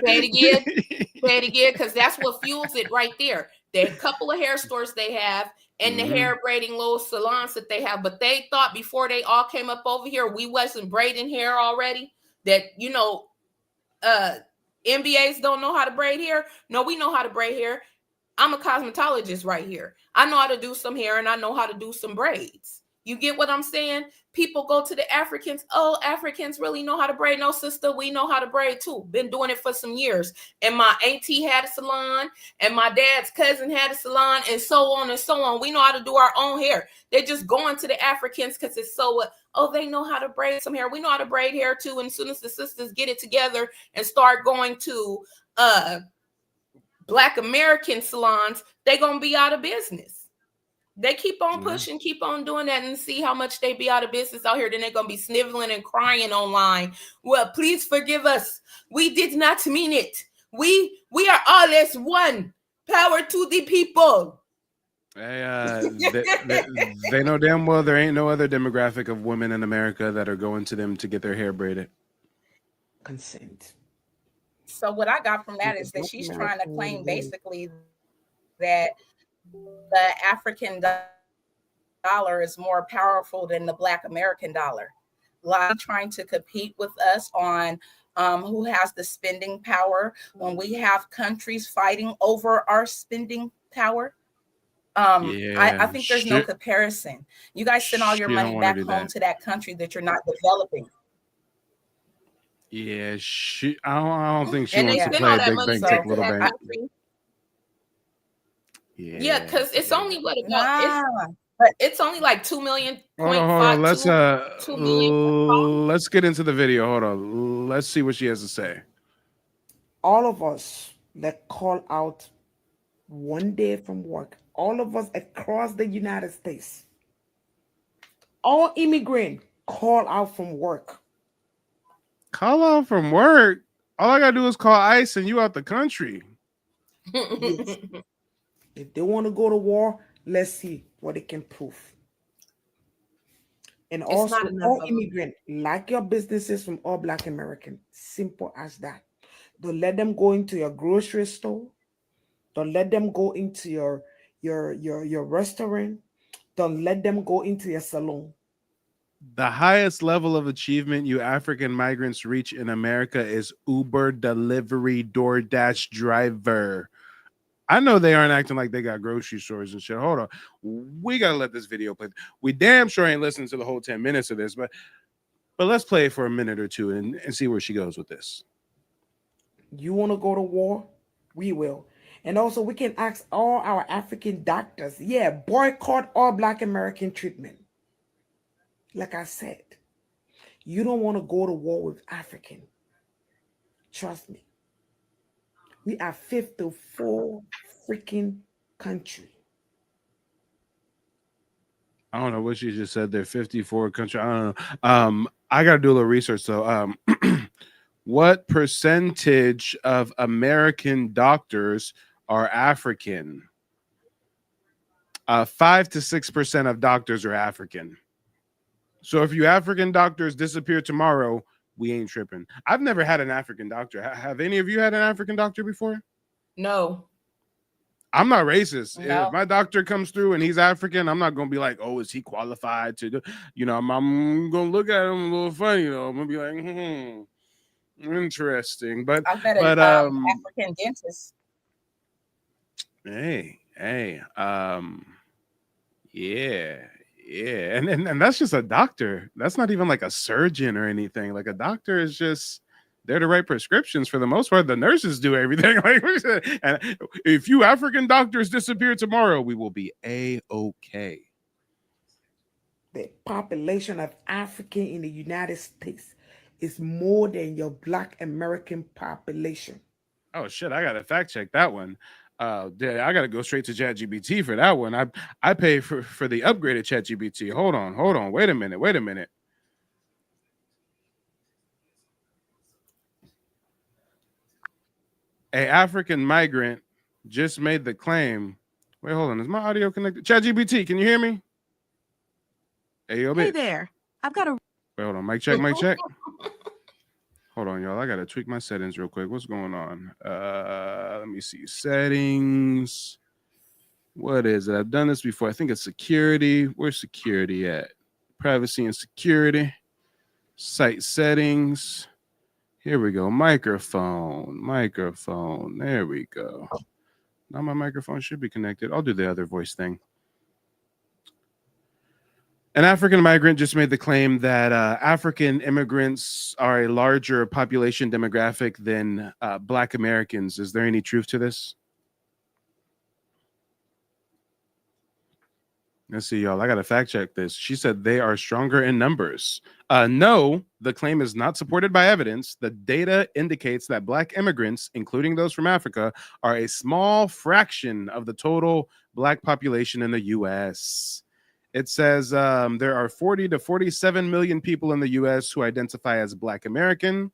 Say it again, because that's what fuels it right there. There's a couple of hair stores they have and the hair braiding little salons that they have, but they thought before they all came up over here, we wasn't braiding hair already. That MBAs don't know how to braid hair. No, we know how to braid hair. I'm a cosmetologist right here. I know how to do some hair and I know how to do some braids. You get what I'm saying? People go to the Africans. Oh, Africans really know how to braid. No, sister, we know how to braid too. Been doing it for some years. And my auntie had a salon and my dad's cousin had a salon and so on and so on. We know how to do our own hair. They're just going to the Africans because it's so, oh, they know how to braid some hair. We know how to braid hair too. And as soon as the sisters get it together and start going to Black American salons, they're going to be out of business. They keep on pushing, keep on doing that, and see how much they be out of business out here. Then they're going to be sniveling and crying online. Well, please forgive us. We did not mean it. We are all as one. Power to the people. They know damn well there ain't no other demographic of women in America that are going to them to get their hair braided. Consent. So what I got from that is that she's trying to claim basically that the African dollar is more powerful than the Black American dollar. Like trying to compete with us on who has the spending power when we have countries fighting over our spending power. I think there's no comparison. You guys send all your money back home to that country that you're not developing. Yeah, I don't think she wants to play big bank, take little bank. Yeah, because it's only what about it's only like 2 million. Hold on. Let's get into the video. Hold on. Let's see what she has to say. All of us that call out one day from work, all of us across the United States, all immigrants call out from work. Call out from work? All I gotta do is call ICE and you out the country. Yes. If they want to go to war, let's see what they can prove. And it's also all immigrants, like your businesses from all Black Americans. Simple as that. Don't let them go into your grocery store. Don't let them go into your restaurant. Don't let them go into your salon. The highest level of achievement you African migrants reach in America is Uber delivery DoorDash driver. I know they aren't acting like they got grocery stores and shit. Hold on. We got to let this video play. We damn sure ain't listening to the whole 10 minutes of this, but let's play it for a minute or two and see where she goes with this. You want to go to war? We will. And also, we can ask all our African doctors, boycott all Black American treatment. Like I said, you don't want to go to war with African. Trust me. We are 54 freaking country. I don't know what she just said there. 54 country. I don't know. I got to do a little research though. What percentage of American doctors are African? 5 to 6% of doctors are African. So if you African doctors disappear tomorrow, we ain't tripping. I've never had an African doctor. Have any of you had an African doctor before? No. I'm not racist. No. If my doctor comes through and he's African, I'm not gonna be like, oh, is he qualified to do? You know, I'm gonna look at him a little funny. You know, I'm gonna be like, interesting. But I've met an African dentist. Yeah, and that's just a doctor. That's not even like a surgeon or anything. Like a doctor is just there to write prescriptions for the most part. The nurses do everything. Like, and if you African doctors disappear tomorrow, we will be A-okay. The population of African in the United States is more than your Black American population. Oh shit! I gotta fact check that one. I gotta go straight to ChatGPT for that one. I pay for the upgraded ChatGPT. Hold on. Wait a minute. A African migrant just made the claim. Wait, hold on. Is my audio connected? ChatGPT, can you hear me? Hey there. I've got a. Wait, hold on. Mic check. Hold on, y'all. I gotta tweak my settings real quick. What's going on? Let me see. Settings. What is it? I've done this before. I think it's security. Where's security at? Privacy and security. Site settings. Here we go. Microphone. There we go. Now my microphone should be connected. I'll do the other voice thing. An African migrant just made the claim that African immigrants are a larger population demographic than Black Americans. Is there any truth to this? Let's see, y'all. I got to fact check this. She said they are stronger in numbers. No, the claim is not supported by evidence. The data indicates that Black immigrants, including those from Africa, are a small fraction of the total Black population in the U.S. It says there are 40 to 47 million people in the U.S. who identify as Black American,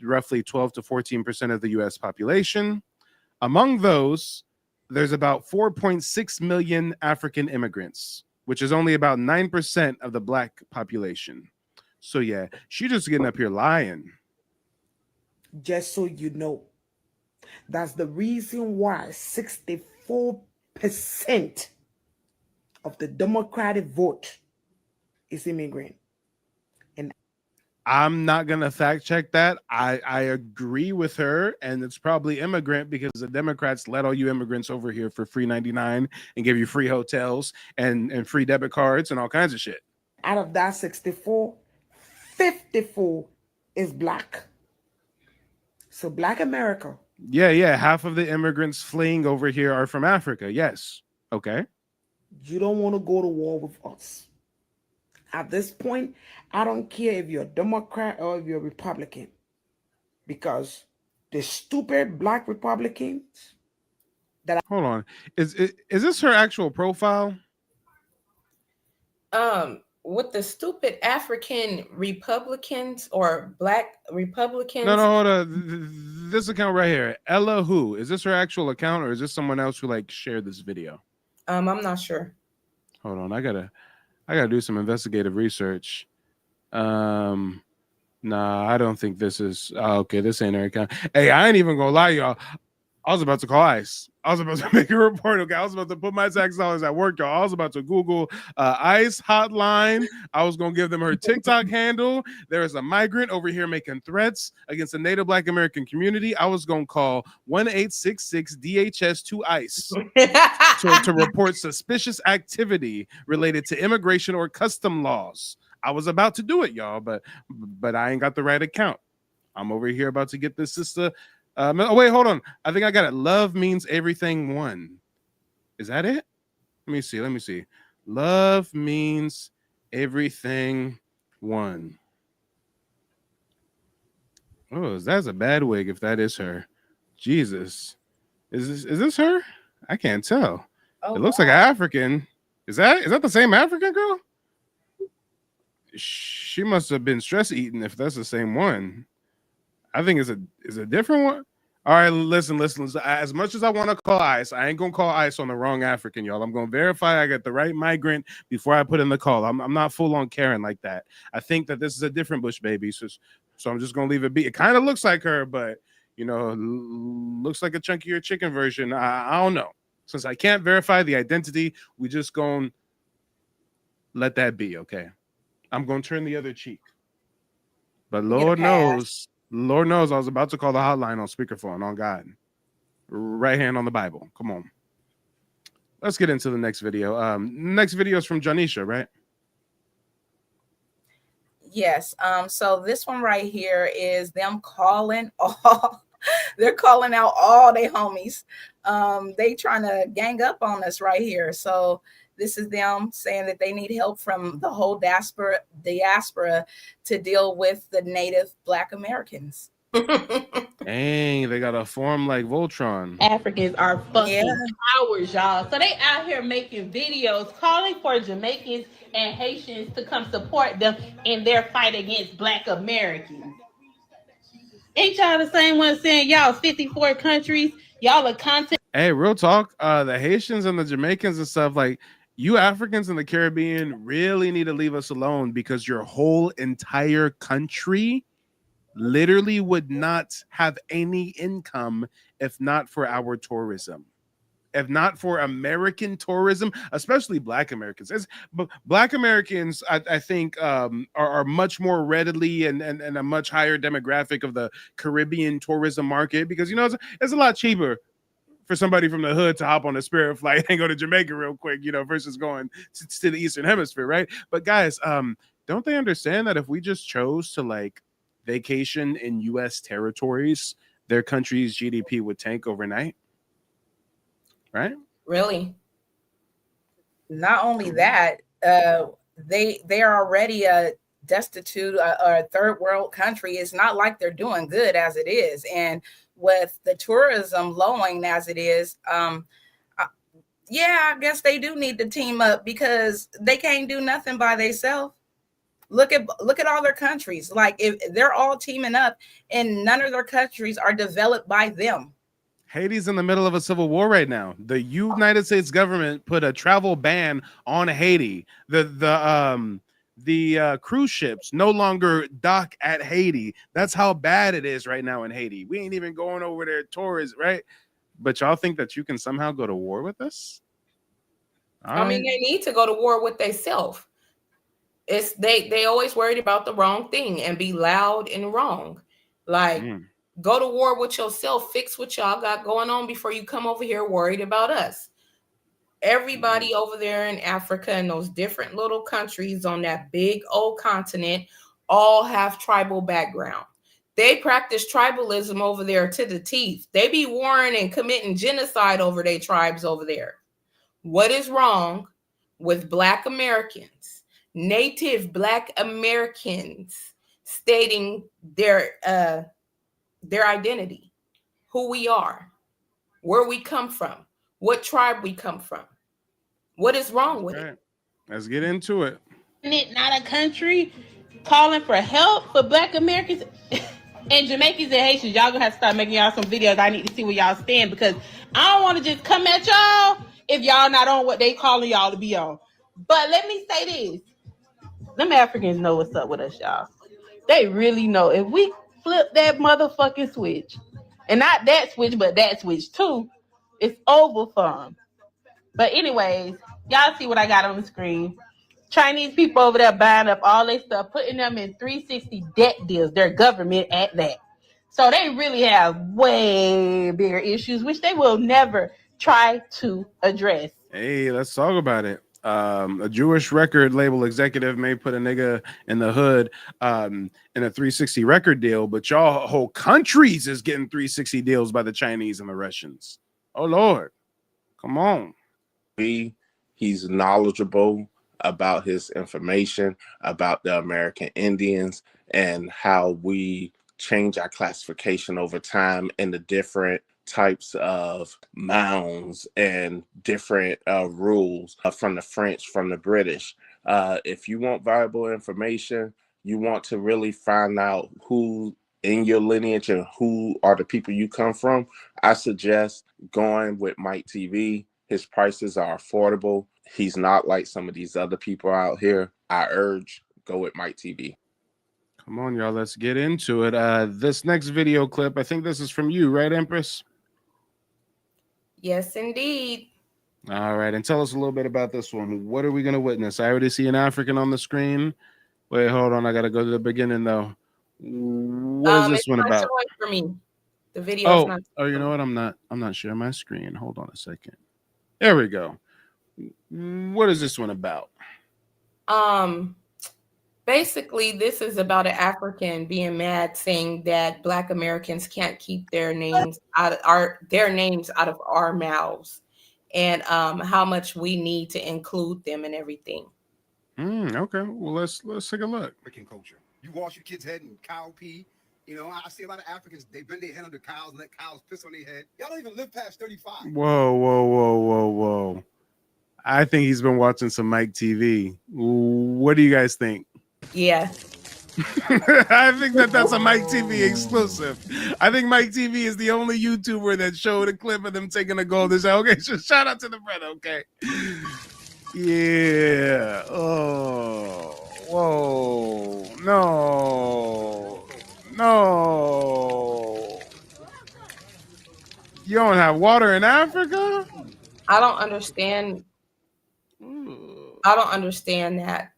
roughly 12 to 14% of the U.S. population. Among those, there's about 4.6 million African immigrants, which is only about 9% of the Black population. So, yeah, she just getting up here lying. Just so you know, that's the reason why 64% of the Democratic vote is immigrant. And I'm not going to fact check that. I agree with her, and it's probably immigrant because the Democrats let all you immigrants over here for free 99 and give you free hotels and free debit cards and all kinds of shit. Out of that 64, 54 is Black. So Black America. Yeah. Half of the immigrants fleeing over here are from Africa. Yes. Okay. You don't want to go to war with us. At this point, I don't care if you're a Democrat or if you're a Republican, because the stupid Black Republicans that Hold on. Is this her actual profile? With the stupid African Republicans or Black Republicans. No, hold on. This account right here, Ella who? Is this her actual account or is this someone else who like shared this video? I'm not sure. Hold on, I gotta do some investigative research. Nah, I don't think this is okay. This ain't her account. Hey, I ain't even gonna lie, y'all. I was about to call ICE. I was about to make a report. Okay, I was about to put my tax dollars at work, y'all. I was about to Google ICE hotline. I was gonna give them her TikTok handle. There is a migrant over here making threats against the Native Black American community. I was gonna call 1-866-DHS to ICE to report suspicious activity related to immigration or custom laws. I was about to do it, y'all, but I ain't got the right account. I'm over here about to get this sister. Oh, wait, hold on. I think I got it. Love means everything one. Is that it? Let me see. Love means everything one. Oh, that's a bad wig if that is her. Jesus. Is this her? I can't tell. Oh, it looks like an African. Is that the same African girl? She must have been stress eating if that's the same one. I think it's a different one. All right, listen. As much as I want to call ICE, I ain't gonna call ICE on the wrong African, y'all. I'm gonna verify I got the right migrant before I put in the call. I'm not full on Karen like that. I think that this is a different Bush baby, so I'm just gonna leave it be. It kind of looks like her, but looks like a chunkier chicken version. I don't know. Since I can't verify the identity, we just gonna let that be, okay? I'm gonna turn the other cheek. But Lord knows, I was about to call the hotline on speakerphone, on God. Right hand on the Bible. Come on. Let's get into the next video. Next video is from Janisha, right? Yes. So this one right here is them calling all. They're calling out all their homies. They trying to gang up on us right here. So this is them saying that they need help from the whole diaspora to deal with the Native Black Americans. Dang, they got a form like Voltron. Africans are fucking cowards, y'all. So they out here making videos calling for Jamaicans and Haitians to come support them in their fight against Black Americans. Ain't y'all the same one saying y'all 54 countries, y'all are content? Hey, real talk. The Haitians and the Jamaicans and stuff, like, you Africans in the Caribbean really need to leave us alone because your whole entire country literally would not have any income if not for our tourism. if not for American tourism, especially Black Americans. Black Americans, I think, are much more readily and a much higher demographic of the Caribbean tourism market, because it's a lot cheaper for somebody from the hood to hop on a Spirit flight and go to Jamaica real quick, versus going to the Eastern Hemisphere, right? But guys, don't they understand that if we just chose to like vacation in U.S. territories, their country's GDP would tank overnight, right? Really? Not only that, they are already a destitute or third world country. It's not like they're doing good as it is, and with the tourism lowing as it is, yeah, I guess they do need to team up because they can't do nothing by themselves. Look at all their countries. Like, if they're all teaming up, and none of their countries are developed by them. Haiti's in the middle of a civil war right now. The United States government put a travel ban on Haiti. The cruise ships no longer dock at Haiti. That's how bad it is right now in Haiti. We ain't even going over there tourists, right? But y'all think that you can somehow go to war with us? I mean, they need to go to war with themselves. It's they always worried about the wrong thing and be loud and wrong. Like, go to war with yourself, fix what y'all got going on before you come over here worried about us. Everybody over there in Africa and those different little countries on that big old continent all have tribal background. They practice tribalism over there to the teeth. They be warring and committing genocide over their tribes over there. What is wrong with Black Americans, Native Black Americans, stating their identity, who we are, where we come from, what tribe we come from? What is wrong with it? Let's get into it. Not a country calling for help for Black Americans and Jamaicans and Haitians. Y'all gonna have to start making y'all some videos. I need to see where y'all stand, because I don't want to just come at y'all if y'all not on what they calling y'all to be on. But let me say this. Them Africans know what's up with us, y'all. They really know. If we flip that motherfucking switch, and not that switch, but that switch too, it's over for them. But anyways, y'all see what I got on the screen. Chinese people over there buying up all their stuff, putting them in 360 debt deals, their government at that. So they really have way bigger issues, which they will never try to address. Hey, let's talk about it. A Jewish record label executive may put a nigga in the hood in a 360 record deal, but y'all whole countries is getting 360 deals by the Chinese and the Russians. Oh, Lord. Come on. He's knowledgeable about his information, about the American Indians, and how we change our classification over time and the different types of mounds and different rules from the French, from the British. If you want viable information, you want to really find out who in your lineage and who are the people you come from, I suggest going with Mike TV. His prices are affordable. He's not like some of these other people out here. I urge, go with Mike TV. Come on, y'all. Let's get into it. This next video clip, I think this is from you, right, Empress? Yes, indeed. All right. And tell us a little bit about this one. What are we going to witness? I already see an African on the screen. Wait, hold on. I got to go to the beginning, though. What is this one about? For me, the video is not. Oh, you know what? I'm not sharing my screen. Hold on a second. There we go. What is this one about? Basically, this is about an African being mad, saying that Black Americans can't keep their names out of our mouths, and how much we need to include them and everything. Okay. Well, let's take a look. African culture. You wash your kid's head in cow pee. You know, I see a lot of Africans, they bend their head under cows, let cows piss on their head. Y'all don't even live past 35. Whoa. I think he's been watching some Mike TV. What do you guys think? Yeah. I think that's a Mike TV exclusive. I think Mike TV is the only YouTuber that showed a clip of them taking a golden shower. Okay, so shout out to the brother, okay? Yeah. Oh. Whoa. No. You don't have water in Africa? I don't understand. I don't understand that.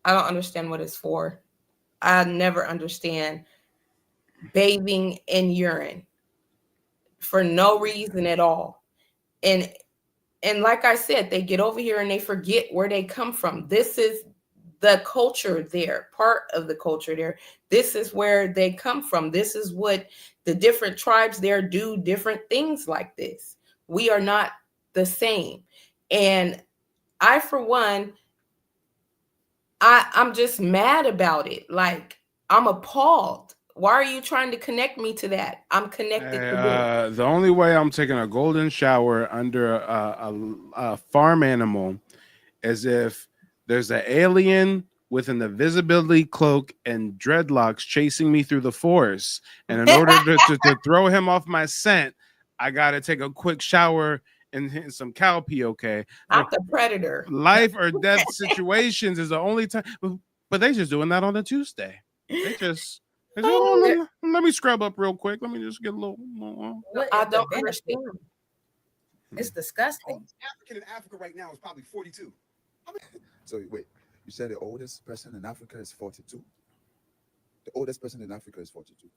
I don't understand what it's for. I never understand bathing in urine for no reason at all. And like I said, they get over here and they forget where they come from. This is the culture there, part of the culture there. This is where they come from. This is what the different tribes there do, different things like this. We are not the same. And I, for one, I'm just mad about it. Like, I'm appalled. Why are you trying to connect me to that? I'm connected to this. The only way I'm taking a golden shower under a farm animal is if there's an alien with an invisibility cloak and dreadlocks chasing me through the forest. And in order to throw him off my scent, I got to take a quick shower and some cow pee, okay? I'm the predator. Life or death situations is the only time. But they just doing that on a Tuesday. They just... let me scrub up real quick. Let me just get a little. I don't understand. It's disgusting. African in Africa right now is probably 42. So wait, you said the oldest person in Africa is 42? The oldest person in Africa is 42.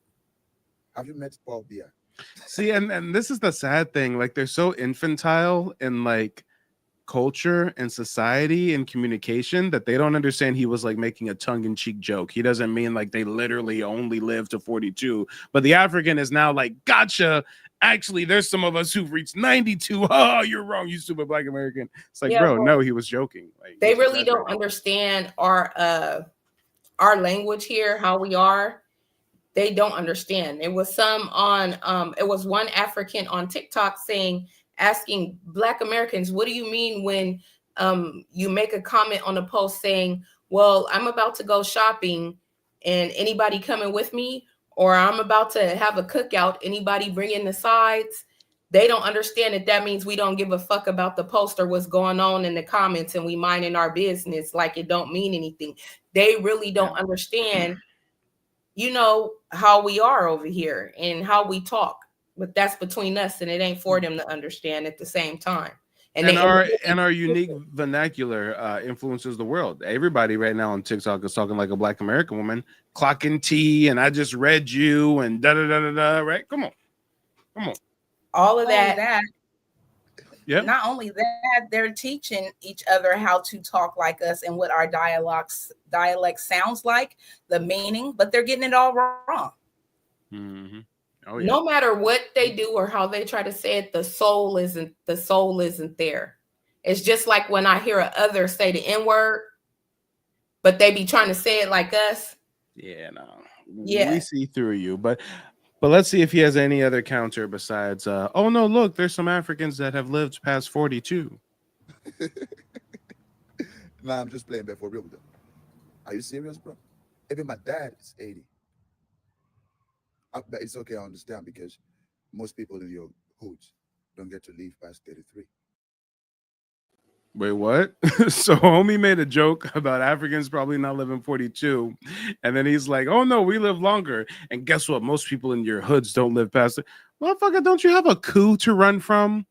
Have you met Paul Biya? See, and this is the sad thing. Like, they're so infantile in like culture and society and communication that they don't understand he was like making a tongue-in-cheek joke. He doesn't mean like they literally only live to 42. But the African is now like, gotcha. Actually, there's some of us who've reached 92. Oh, you're wrong, you stupid Black American. It's like, bro, no, he was joking. Like, they really don't understand our language here, how we are. They don't understand. It was some on it was one African on TikTok asking Black Americans, what do you mean when you make a comment on a post saying, well, I'm about to go shopping and anybody coming with me, or I'm about to have a cookout, anybody bringing the sides? They don't understand that means we don't give a fuck about the post or what's going on in the comments, and we minding our business like it don't mean anything. They really don't understand, you know, how we are over here and how we talk. But that's between us, and it ain't for them to understand at the same time. And our unique vernacular influences the world. Everybody right now on TikTok is talking like a Black American woman, clocking tea, and I just read you, and da da da da da. Right? Come on. All of that. Yep. Not only that, they're teaching each other how to talk like us and what our dialect sounds like, the meaning, but they're getting it all wrong. Mm-hmm. Oh, yeah. No matter what they do or how they try to say it, the soul isn't there. It's just like when I hear a other say the N-word, but they be trying to say it like us. Yeah, no. Yeah. We see through you, but let's see if he has any other counter besides oh no, look, there's some Africans that have lived past 42. Nah, I'm just playing back for real though. Are you serious, bro? Even my dad is 80. But it's okay, I understand, because most people in your hoods don't get to live past 33. Wait, what? So homie made a joke about Africans probably not living 42, and then he's like, oh no, we live longer. And guess what? Most people in your hoods don't live past it. Motherfucker, don't you have a coup to run from?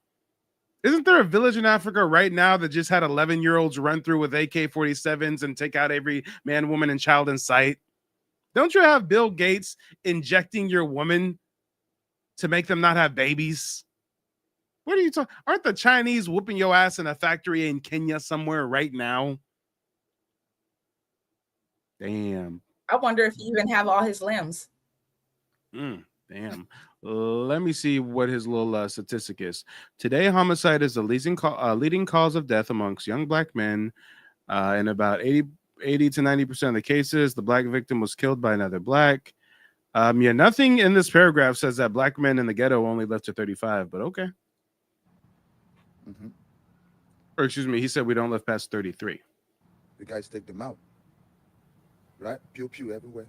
Isn't there a village in Africa right now that just had 11-year-olds run through with AK-47s and take out every man, woman, and child in sight? Don't you have Bill Gates injecting your woman to make them not have babies? What are you talking? Aren't the Chinese whooping your ass in a factory in Kenya somewhere right now? Damn. I wonder if he even have all his limbs. Damn. Let me see what his little statistic is. Today, homicide is the leading cause of death amongst young Black men. In about 80 to 90% of the cases, the Black victim was killed by another Black. Yeah, nothing in this paragraph says that Black men in the ghetto only lived to 35, but okay. Mm-hmm. Or excuse me, he said we don't live past 33. The guys take them out, right? Pew pew everywhere.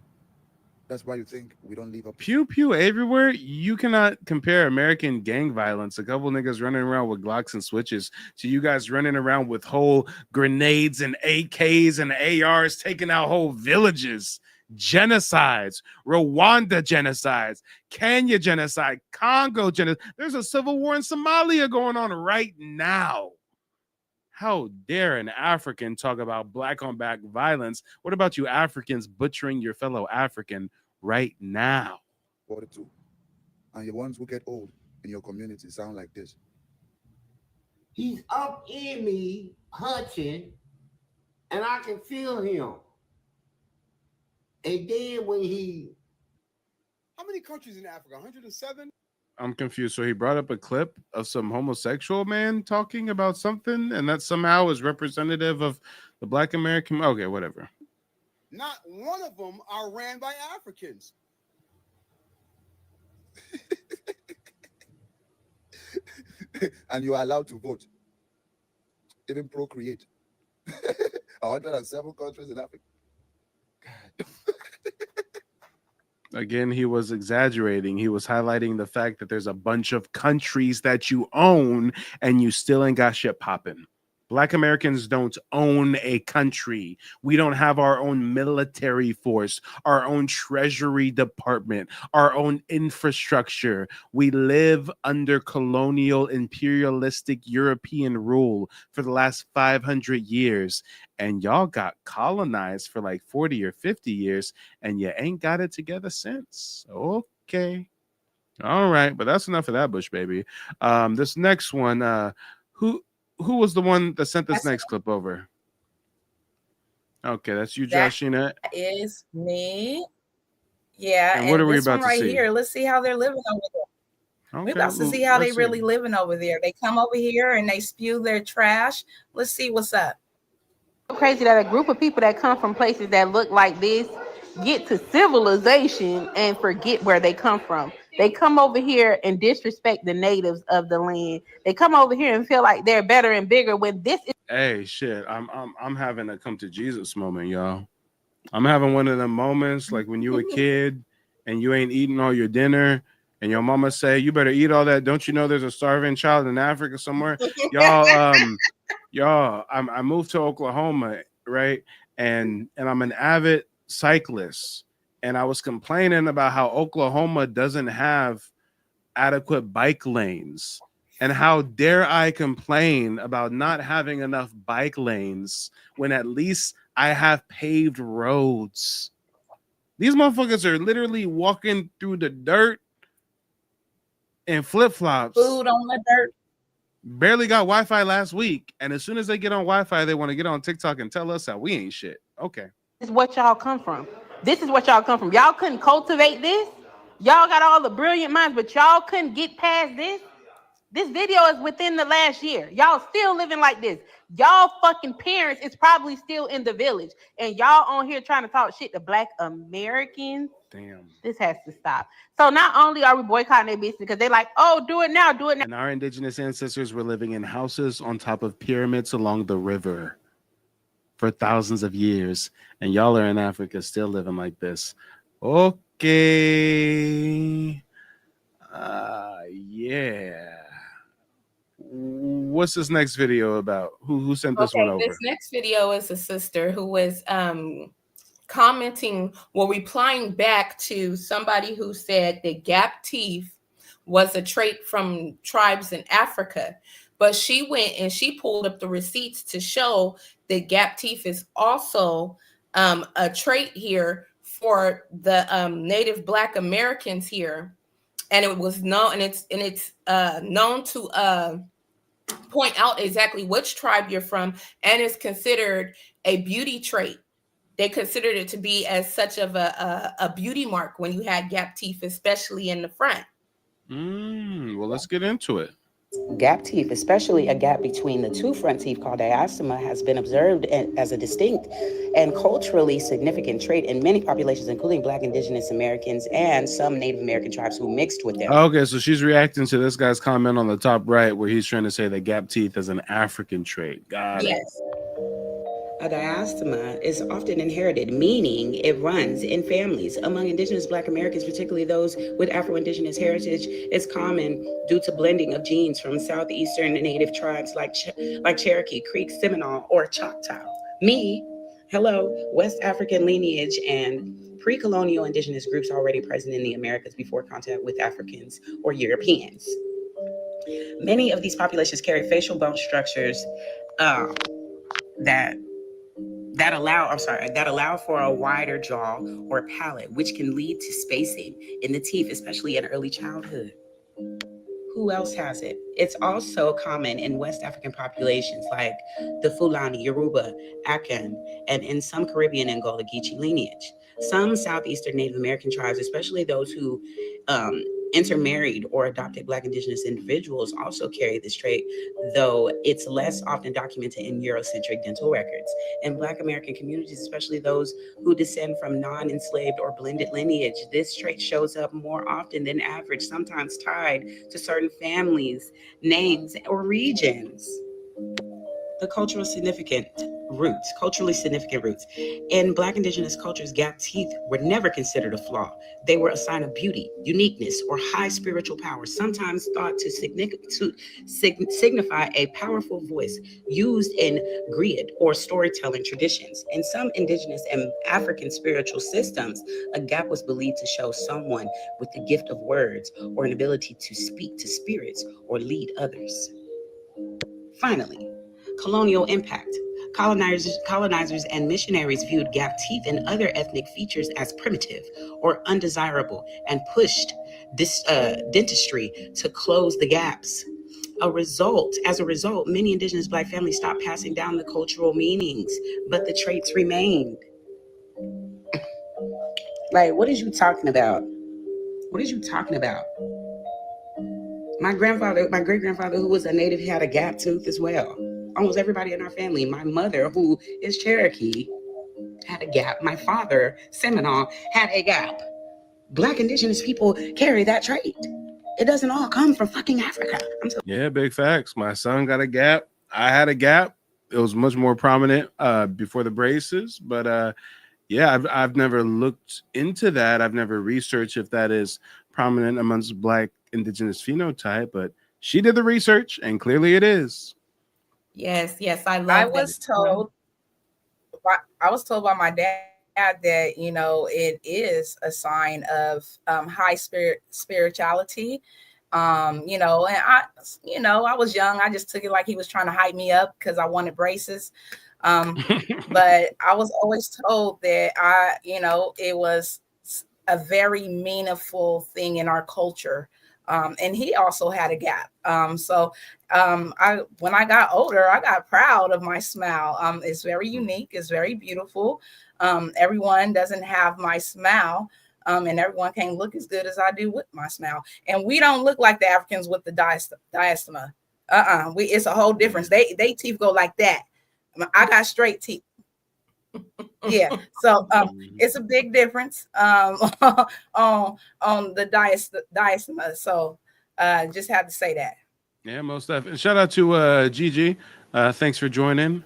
That's why you think we don't leave up. Pew pew everywhere. You cannot compare American gang violence, a couple niggas running around with Glocks and switches, to you guys running around with whole grenades and AKs and ARs taking out whole villages. genocides, Rwanda genocides, Kenya genocide, Congo genocide. There's a civil war in Somalia going on right now. How dare an African talk about black on black violence? What about you Africans butchering your fellow African right now? 42. And the ones who get old in your community sound like this. He's up in me, hunching, and I can feel him. And then when he... How many countries in Africa? 107? I'm confused. So he brought up a clip of some homosexual man talking about something, and that somehow is representative of the Black American. Okay, whatever. Not one of them are ran by Africans. And you are allowed to vote, even procreate. 107 countries in Africa. Again, he was exaggerating. He was highlighting the fact that there's a bunch of countries that you own and you still ain't got shit popping. Black Americans don't own a country. We don't have our own military force, our own treasury department, our own infrastructure. We live under colonial, imperialistic European rule for the last 500 years. And y'all got colonized for like 40 or 50 years, and you ain't got it together since. Okay. All right. But that's enough of that, Bush baby. This next one, who was the one that sent this next clip over? Okay, that's you, Joshina. That is me. Yeah, and what are we this about one right to see? here, let's see how they're living over there. Okay, We're about to see how they really living over there. They come over here and they spew their trash. Let's see what's up. Crazy that a group of people that come from places that look like this get to civilization and forget where they come from. They come over here and disrespect the natives of the land. They come over here and feel like they're better and bigger when this is. Hey, shit, I'm having a come to Jesus moment, y'all. I'm having one of them moments like when you a kid and you ain't eating all your dinner and your mama say, you better eat all that. Don't you know there's a starving child in Africa somewhere? Y'all, I moved to Oklahoma, right? And I'm an avid cyclist. And I was complaining about how Oklahoma doesn't have adequate bike lanes. And how dare I complain about not having enough bike lanes when at least I have paved roads. These motherfuckers are literally walking through the dirt in flip-flops. Food on the dirt. Barely got Wi-Fi last week. And as soon as they get on Wi-Fi, they want to get on TikTok and tell us that we ain't shit. Okay. This is what y'all come from. This is what y'all come from. Y'all couldn't cultivate this. Y'all got all the brilliant minds, but y'all couldn't get past this. This video is within the last year. Y'all still living like this. Y'all fucking parents is probably still in the village. And y'all on here trying to talk shit to Black Americans. Damn. This has to stop. So not only are we boycotting their business because they like, oh, do it now, do it now. And our indigenous ancestors were living in houses on top of pyramids along the river for thousands of years. And y'all are in Africa still living like this. Okay. Yeah. What's this next video about? Who sent this one over? This next video is a sister who was commenting, replying back to somebody who said that gap teeth was a trait from tribes in Africa. But she went and she pulled up the receipts to show that gap teeth is also a trait here for the Native Black Americans here. And it was known, and it's known to point out exactly which tribe you're from, and it's considered a beauty trait. They considered it to be as such of a beauty mark when you had gap teeth, especially in the front. Well, let's get into it. Gap teeth, especially a gap between the two front teeth called diastema, has been observed as a distinct and culturally significant trait in many populations, including Black, Indigenous Americans, and some Native American tribes who mixed with them. Okay, so she's reacting to this guy's comment on the top right where he's trying to say that gap teeth is an African trait. Got it. A diastema is often inherited, meaning it runs in families. Among Indigenous Black Americans, particularly those with Afro-Indigenous heritage, it's common due to blending of genes from southeastern Native tribes like Cherokee, Creek, Seminole, or Choctaw. Me, Hello, West African lineage and pre-colonial indigenous groups already present in the Americas before contact with Africans or Europeans. Many of these populations carry facial bone structures that allow for a wider jaw or palate, which can lead to spacing in the teeth, especially in early childhood. Who else has it? It's also common in West African populations like the Fulani, Yoruba, Akan, and in some Caribbean and Gullah Geechee lineage. Some Southeastern Native American tribes, especially those who intermarried or adopted Black Indigenous individuals, also carry this trait, though it's less often documented in Eurocentric dental records. In Black American communities, especially those who descend from non-enslaved or blended lineage, this trait shows up more often than average, sometimes tied to certain families, names, or regions. The culturally significant roots. In Black Indigenous cultures, gap teeth were never considered a flaw. They were a sign of beauty, uniqueness, or high spiritual power, sometimes thought to signify a powerful voice used in griot or storytelling traditions. In some Indigenous and African spiritual systems, a gap was believed to show someone with the gift of words or an ability to speak to spirits or lead others. Finally, colonial impact. Colonizers and missionaries viewed gap teeth and other ethnic features as primitive or undesirable and pushed this dentistry to close the gaps. As a result, many Indigenous Black families stopped passing down the cultural meanings, but the traits remained. Like, what are you talking about? What are you talking about? My great-grandfather, who was a native, had a gap tooth as well. Almost everybody in our family. My mother, who is Cherokee, had a gap. My father, Seminole, had a gap. Black Indigenous people carry that trait. It doesn't all come from fucking Africa. Yeah, big facts. My son got a gap. I had a gap. It was much more prominent before the braces, but yeah, I've never looked into that. I've never researched if that is prominent amongst Black Indigenous phenotype, but she did the research and clearly it is. Yes, I love I that. was told by my dad that, you know, it is a sign of high spirituality. You know, and I was young. I just took it like he was trying to hype me up because I wanted braces. But I was always told that it was a very meaningful thing in our culture. And he also had a gap. When I got older, I got proud of my smile. It's very unique. It's very beautiful. Everyone doesn't have my smile. And everyone can't look as good as I do with my smile. And we don't look like the Africans with the diastema. It's a whole difference. They teeth go like that. I got straight teeth. Yeah, so it's a big difference on the diastema. So just had to say that. Yeah, most definitely. Shout out to Gigi. Thanks for joining.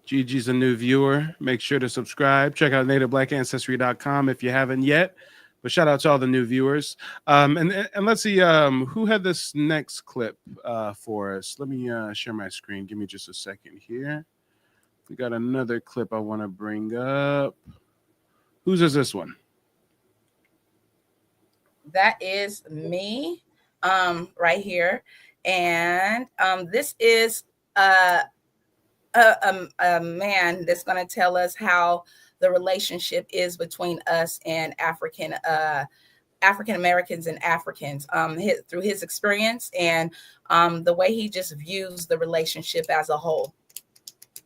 Gigi's a new viewer. Make sure to subscribe. Check out nativeblackancestry.com if you haven't yet. But shout out to all the new viewers. And let's see who had this next clip for us. Let me share my screen. Give me just a second here. We got another clip I want to bring up. Whose is this one? That is me right here. And this is a man that's going to tell us how the relationship is between us and African Americans and Africans through his experience and the way he just views the relationship as a whole.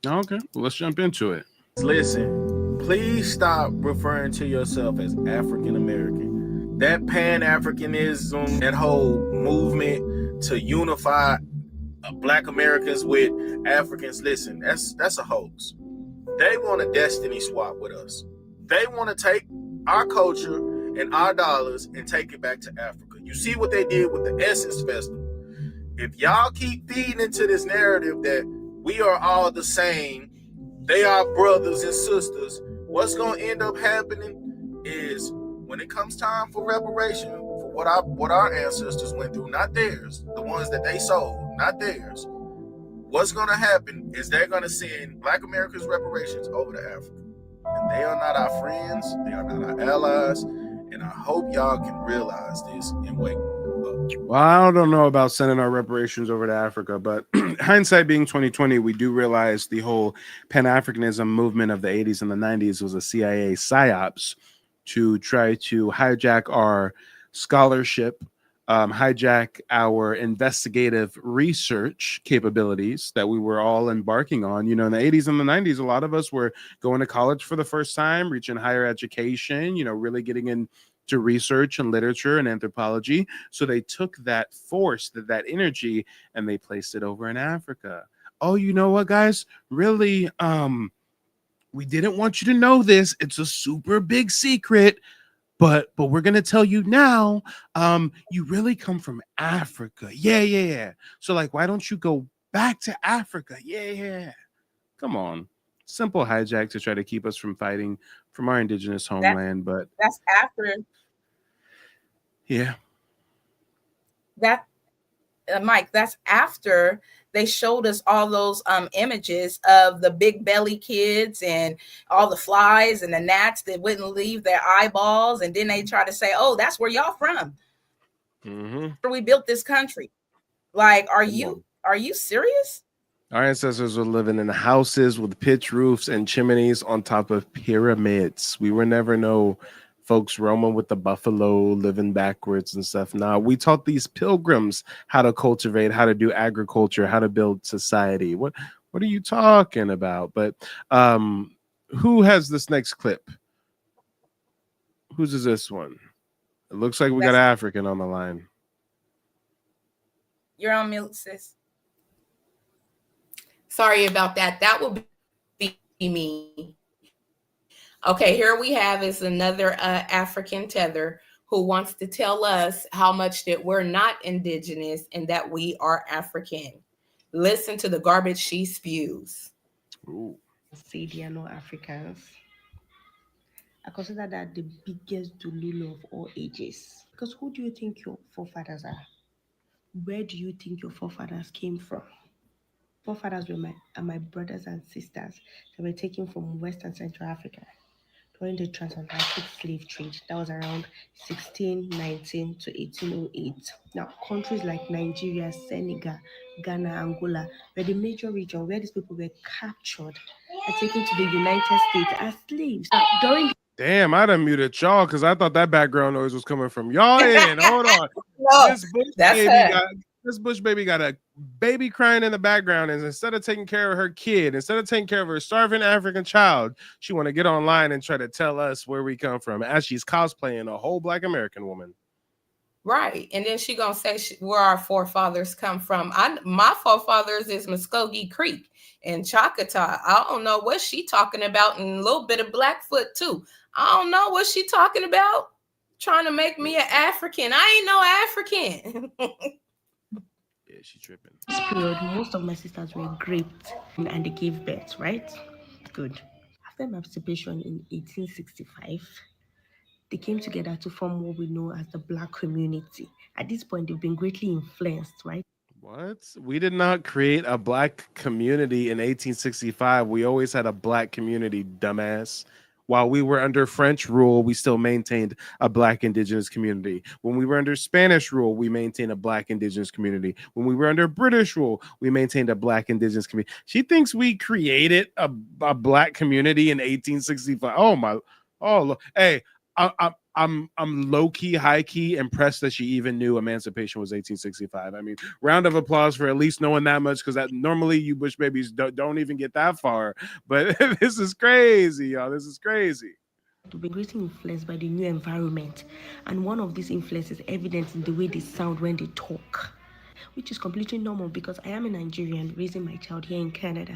Okay, well, let's jump into it. Listen, please stop referring to yourself as African American. That Pan-Africanism, that whole movement to unify Black Americans with Africans, listen, that's a hoax. They want a destiny swap with us. They want to take our culture and our dollars and take it back to Africa. You see what they did with the Essence Festival. If y'all keep feeding into this narrative that we are all the same, they are brothers and sisters, what's going to end up happening is when it comes time for reparation for what our ancestors went through, not theirs, the ones that they sold, not theirs, what's going to happen is they're going to send Black Americans reparations over to Africa. and they are not our friends, they are not our allies, and I hope y'all can realize this and wake up. Well, I don't know about sending our reparations over to Africa, but hindsight being 2020, we do realize the whole Pan-Africanism movement of the 80s and the 90s was a CIA psyops to try to hijack our scholarship, hijack our investigative research capabilities that we were all embarking on. You know, in the 80s and the 90s, a lot of us were going to college for the first time, reaching higher education, you know, really getting into research and literature and anthropology. So they took that force, that energy, and they placed it over in Africa. Oh, you know what, guys? Really, we didn't want you to know this. It's a super big secret, but we're gonna tell you now. You really come from Africa. Yeah. So like, why don't you go back to Africa? Yeah. Come on. Simple hijack to try to keep us from fighting from our indigenous homeland, but That's after yeah. that, Mike. That's after they showed us all those images of the big belly kids and all the flies and the gnats that wouldn't leave their eyeballs, and then they try to say, "Oh, that's where y'all from." Mm-hmm. We built this country. Like, are Come on. you serious? Our ancestors were living in houses with pitch roofs and chimneys on top of pyramids. We were never no folks roaming with the buffalo, living backwards and stuff. Nah, we taught these pilgrims how to cultivate, how to do agriculture, how to build society. What are you talking about? But who has this next clip? Whose is this one? It looks like we got an African on the line. You're on mute, sis. Sorry about that. That will be me. Okay, here we have is another African tether who wants to tell us how much that we're not indigenous and that we are African. Listen to the garbage she spews. Ooh. Say they are not Africans. I consider that the biggest dululu of all ages. Because who do you think your forefathers are? Where do you think your forefathers came from? Forefathers were my brothers and sisters that were taken from West and Central Africa during the transatlantic slave trade. That was around 1619 to 1808. Now, countries like Nigeria, Senegal, Ghana, Angola were the major region where these people were captured and taken to the United States as slaves. Now, during Damn, I done muted y'all because I thought that background noise was coming from y'all end. Hold on. No, This bush that's baby her. got a baby crying in the background, and instead of taking care of her kid, instead of taking care of her starving African child, she want to get online and try to tell us where we come from as she's cosplaying a whole Black American woman. Right. And then she gonna say where our forefathers come from. My forefathers is Muskogee Creek and Choctaw. I don't know what she talking about, and a little bit of Blackfoot too. I don't know what she talking about. Trying to make me an African. I ain't no African. Yeah, she tripping. this period, most of my sisters were raped and they gave birth, right? Good. After emancipation in 1865, they came together to form what we know as the Black community. At this point, they've been greatly influenced, right? What? We did not create a Black community in 1865. We always had a Black community, dumbass. While we were under French rule, we still maintained a Black indigenous community. When we were under Spanish rule, we maintained a Black indigenous community. When we were under British rule, we maintained a Black indigenous community. She thinks we created a Black community in 1865. Oh my! Oh, hey, I'm low key, high key impressed that she even knew emancipation was 1865. I mean, round of applause for at least knowing that much, because that normally you Bush babies don't even get that far. But this is crazy, y'all. This is crazy. To be greatly influenced by the new environment, and one of these influences is evident in the way they sound when they talk, which is completely normal because I am a Nigerian raising my child here in Canada.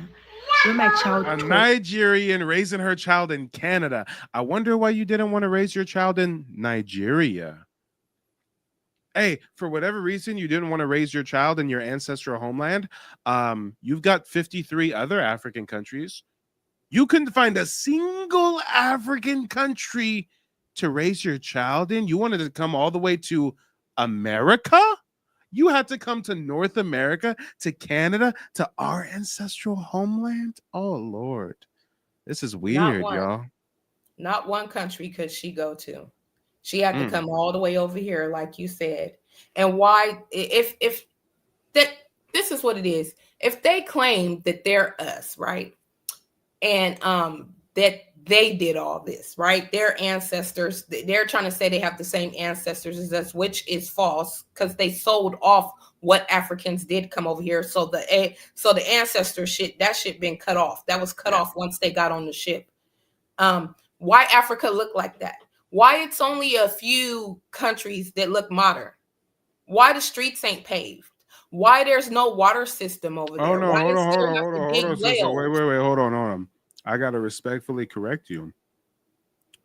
When my child a Nigerian raising her child in Canada. I wonder why you didn't want to raise your child in Nigeria. Hey, for whatever reason you didn't want to raise your child in your ancestral homeland, you've got 53 other African countries. You couldn't find a single African country to raise your child in. You wanted to come all the way to America? You had to come to North America, to Canada, to our ancestral homeland? Oh, Lord. This is weird, y'all. Not one country could she go to. She had to come all the way over here, like you said. And why, if that, this is what it is. If they claim that they're us, right? And that they did all this, right? Their ancestors, they're trying to say they have the same ancestors as us, which is false because they sold off what Africans did come over here. So the ancestor shit, that shit been cut off. That was cut off once they got on the ship. Why Africa look like that? Why it's only a few countries that look modern? Why the streets ain't paved? Why there's no water system over there? No, Why hold they on, still have to dig sister. wells? Wait, hold on. I gotta respectfully correct you.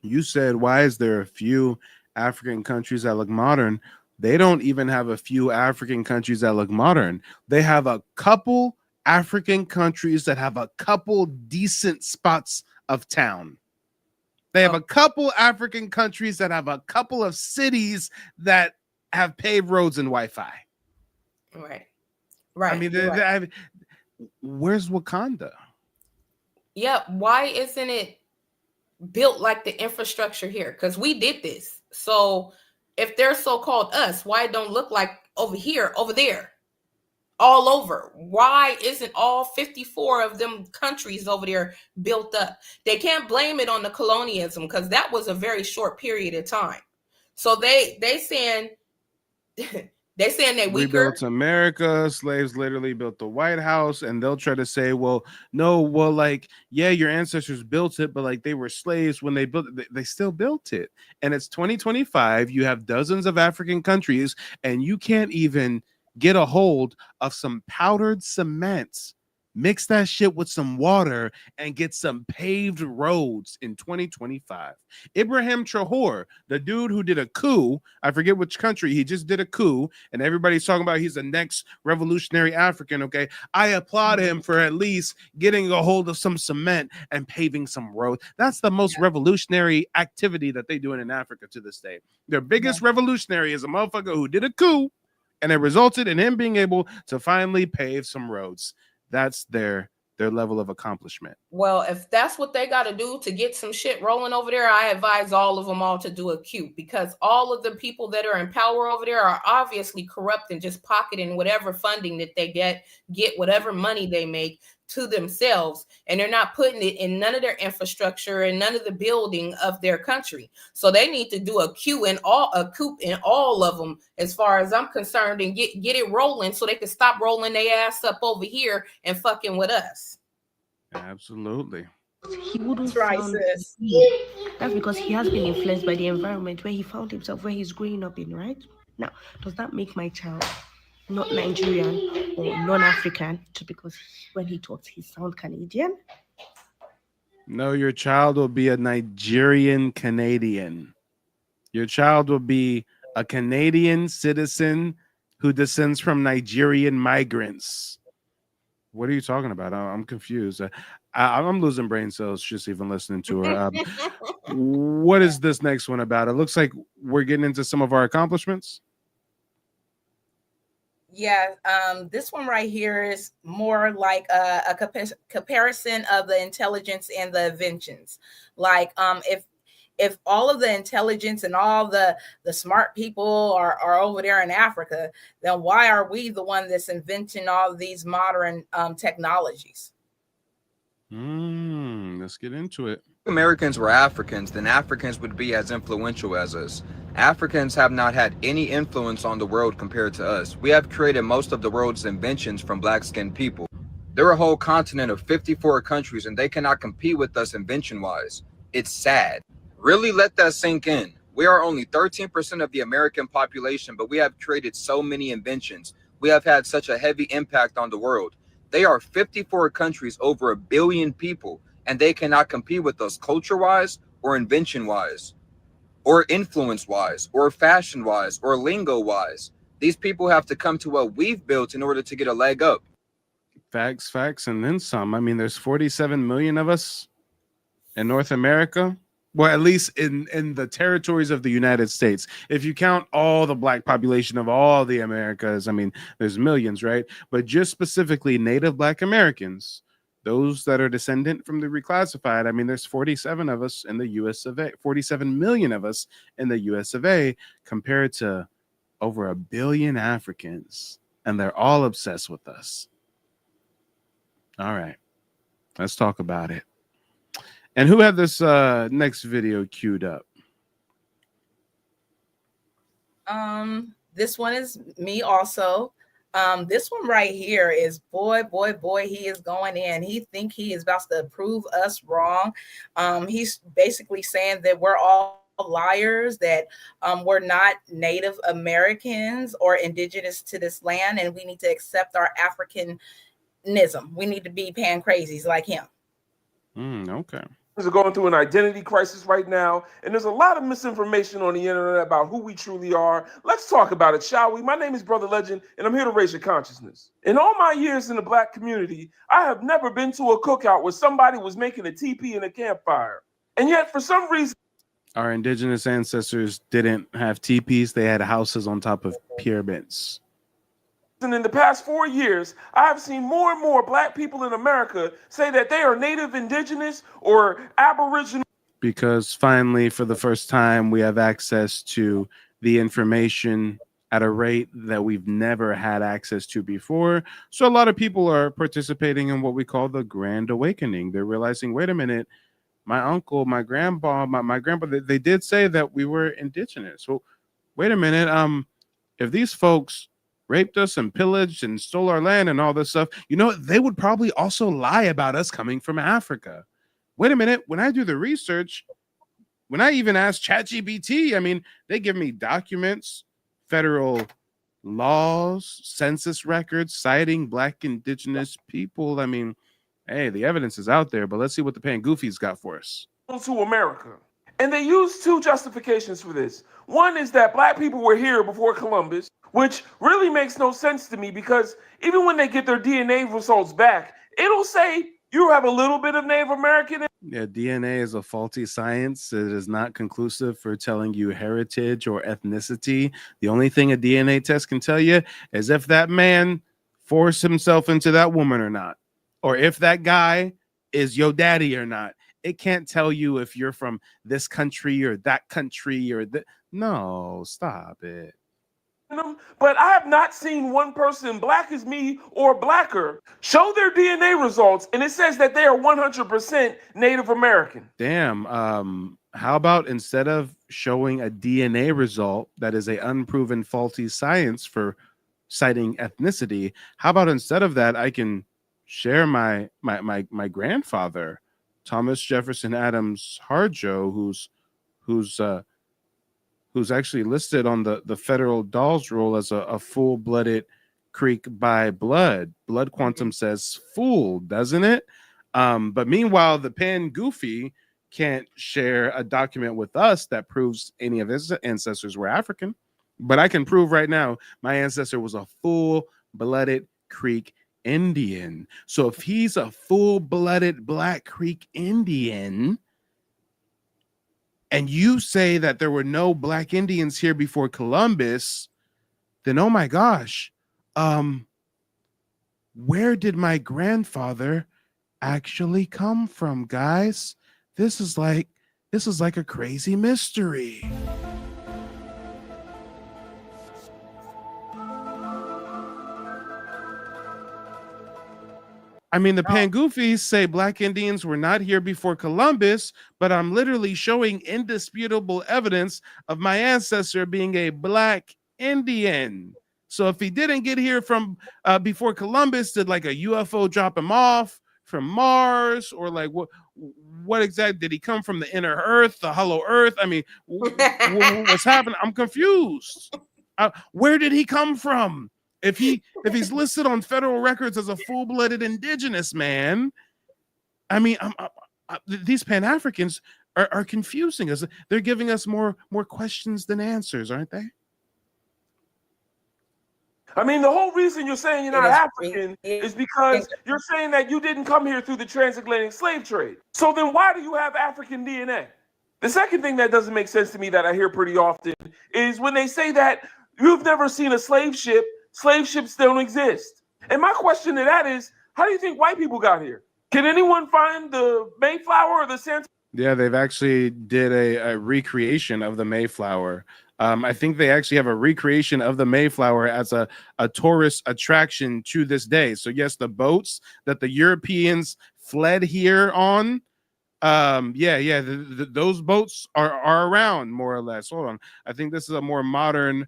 You said, why is there a few African countries that look modern? They don't even have a few African countries that look modern. They have a couple African countries that have a couple decent spots of town. They have a couple African countries that have a couple of cities that have paved roads and Wi-Fi. Right. I mean, where's Wakanda? Yeah, why isn't it built like the infrastructure here? Because we did this. So if they're so-called us, why it don't look like over here, over there, all over? Why isn't all 54 of them countries over there built up? They can't blame it on the colonialism because that was a very short period of time. So they saying they saying they We weaker. built America. Slaves literally built the White House, and they'll try to say, well, no, well, like, yeah, your ancestors built it, but like they were slaves when they built it. They still built it. And it's 2025. You have dozens of African countries, and you can't even get a hold of some powdered cement. Mix that shit with some water and get some paved roads in 2025. Ibrahim Traore, the dude who did a coup, I forget which country, he just did a coup, and everybody's talking about he's the next revolutionary African, okay? I applaud him for at least getting a hold of some cement and paving some roads. That's the most revolutionary activity that they do in Africa to this day. Their biggest revolutionary is a motherfucker who did a coup, and it resulted in him being able to finally pave some roads. That's their level of accomplishment. Well, if that's what they got to do to get some shit rolling over there, I advise all of them all to do a coup, because all of the people that are in power over there are obviously corrupt and just pocketing whatever funding that they get whatever money they make to themselves, and they're not putting it in none of their infrastructure and none of the building of their country. So they need to do a coup in all of them, as far as I'm concerned, and get it rolling so they can stop rolling their ass up over here and fucking with us. Absolutely. He wouldn't sound that's because he has been influenced by the environment where he found himself, where he's growing up in, right? Now, does that make my child not Nigerian or non-African just because when he talks he sounds Canadian? No, your child will be a Nigerian Canadian. Your child will be a Canadian citizen who descends from Nigerian migrants. What are you talking about? I'm confused. I'm losing brain cells just even listening to her. What is this next one about? It looks like we're getting into some of our accomplishments. Yeah, this one right here is more like a comparison of the intelligence and the inventions. Like, if all of the intelligence and all the smart people are over there in Africa, then why are we the one that's inventing all of these modern technologies? Let's get into it. If Americans were Africans, then Africans would be as influential as us. Africans have not had any influence on the world compared to us. We have created most of the world's inventions from black-skinned people. They're a whole continent of 54 countries, and they cannot compete with us invention-wise. It's sad. Really let that sink in. We are only 13% of the American population, but we have created so many inventions. We have had such a heavy impact on the world. They are 54 countries, over 1 billion people, and they cannot compete with us culture-wise or invention-wise or influence-wise or fashion-wise or lingo-wise. These people have to come to what we've built in order to get a leg up. Facts, and then some. I mean, there's 47 million of us in North America. Well, at least in the territories of the United States. If you count all the black population of all the Americas, I mean, there's millions, right? But just specifically Native Black Americans, those that are descendant from the reclassified, I mean, there's 47 of us in the US of A, 47 million of us in the US of A, compared to over 1 billion Africans, and they're all obsessed with us. All right, let's talk about it. And who had this next video queued up? This one is me also. This one right here is boy, he is going in. He think he is about to prove us wrong. He's basically saying that we're all liars, that we're not Native Americans or indigenous to this land, and we need to accept our Africanism. We need to be pan crazies like him. Okay. Are going through an identity crisis right now, and there's a lot of misinformation on the internet about who we truly are. Let's talk about it, shall we? My name is Brother Legend, and I'm here to raise your consciousness. In all my years in the Black community, I have never been to a cookout where somebody was making a teepee in a campfire. And yet, for some reason, our indigenous ancestors didn't have teepees. They had houses on top of pyramids. And in the past 4 years, I have seen more and more Black people in America say that they are Native, Indigenous, or Aboriginal. Because finally, for the first time, we have access to the information at a rate that we've never had access to before. So a lot of people are participating in what we call the Grand Awakening. They're realizing, wait a minute, my uncle, my grandpa, my grandpa, they did say that we were indigenous. So wait a minute, if these folks raped us and pillaged and stole our land and all this stuff, you know, they would probably also lie about us coming from Africa. Wait a minute, when I do the research, when I even ask ChatGPT, I mean, they give me documents, federal laws, census records citing Black indigenous people. I mean, hey, the evidence is out there, but let's see what the Pan Goofy's got for us. To America. And they use two justifications for this. One is that Black people were here before Columbus, which really makes no sense to me, because even when they get their DNA results back, it'll say you have a little bit of Native American. Yeah, DNA is a faulty science. It is not conclusive for telling you heritage or ethnicity. The only thing a DNA test can tell you is if that man forced himself into that woman or not, or if that guy is your daddy or not. It can't tell you if you're from this country or that country or no, stop it. But I have not seen one person Black as me or Blacker show their DNA results, and it says that they are 100% Native American. Damn. How about instead of showing a DNA result that is a unproven faulty science for citing ethnicity, how about instead of that, I can share my grandfather, Thomas Jefferson Adams Harjo, who's actually listed on the federal Dawes roll as a full-blooded Creek by blood. Blood quantum says full, doesn't it? But meanwhile, the Pan Goofy can't share a document with us that proves any of his ancestors were African. But I can prove right now my ancestor was a full-blooded Creek Indian. So if he's a full-blooded Black Creek Indian, and you say that there were no Black Indians here before Columbus, then oh my gosh, where did my grandfather actually come from, guys? This is like a crazy mystery. I mean, the Pan Goofies say Black Indians were not here before Columbus, but I'm literally showing indisputable evidence of my ancestor being a Black Indian. So if he didn't get here from before Columbus, did like a UFO drop him off from Mars, or like what exactly did he come from? The inner Earth, the hollow Earth? I mean, what's happening? I'm confused. Where did he come from? If he's listed on federal records as a full-blooded indigenous man, I mean, these Pan-Africans are confusing us. They're giving us more questions than answers, aren't they? I mean, the whole reason you're saying you're not African is because you're saying that you didn't come here through the transatlantic slave trade. So then why do you have African DNA? The second thing that doesn't make sense to me that I hear pretty often is when they say that you've never seen a slave ship. Slave ships don't exist. And my question to that is, how do you think white people got here? Can anyone find the Mayflower or the Santa? Yeah, they've actually did a recreation of the Mayflower. I think they actually have a recreation of the Mayflower as a tourist attraction to this day. So yes, the boats that the Europeans fled here on, those boats are around more or less. Hold on, I think this is a more modern.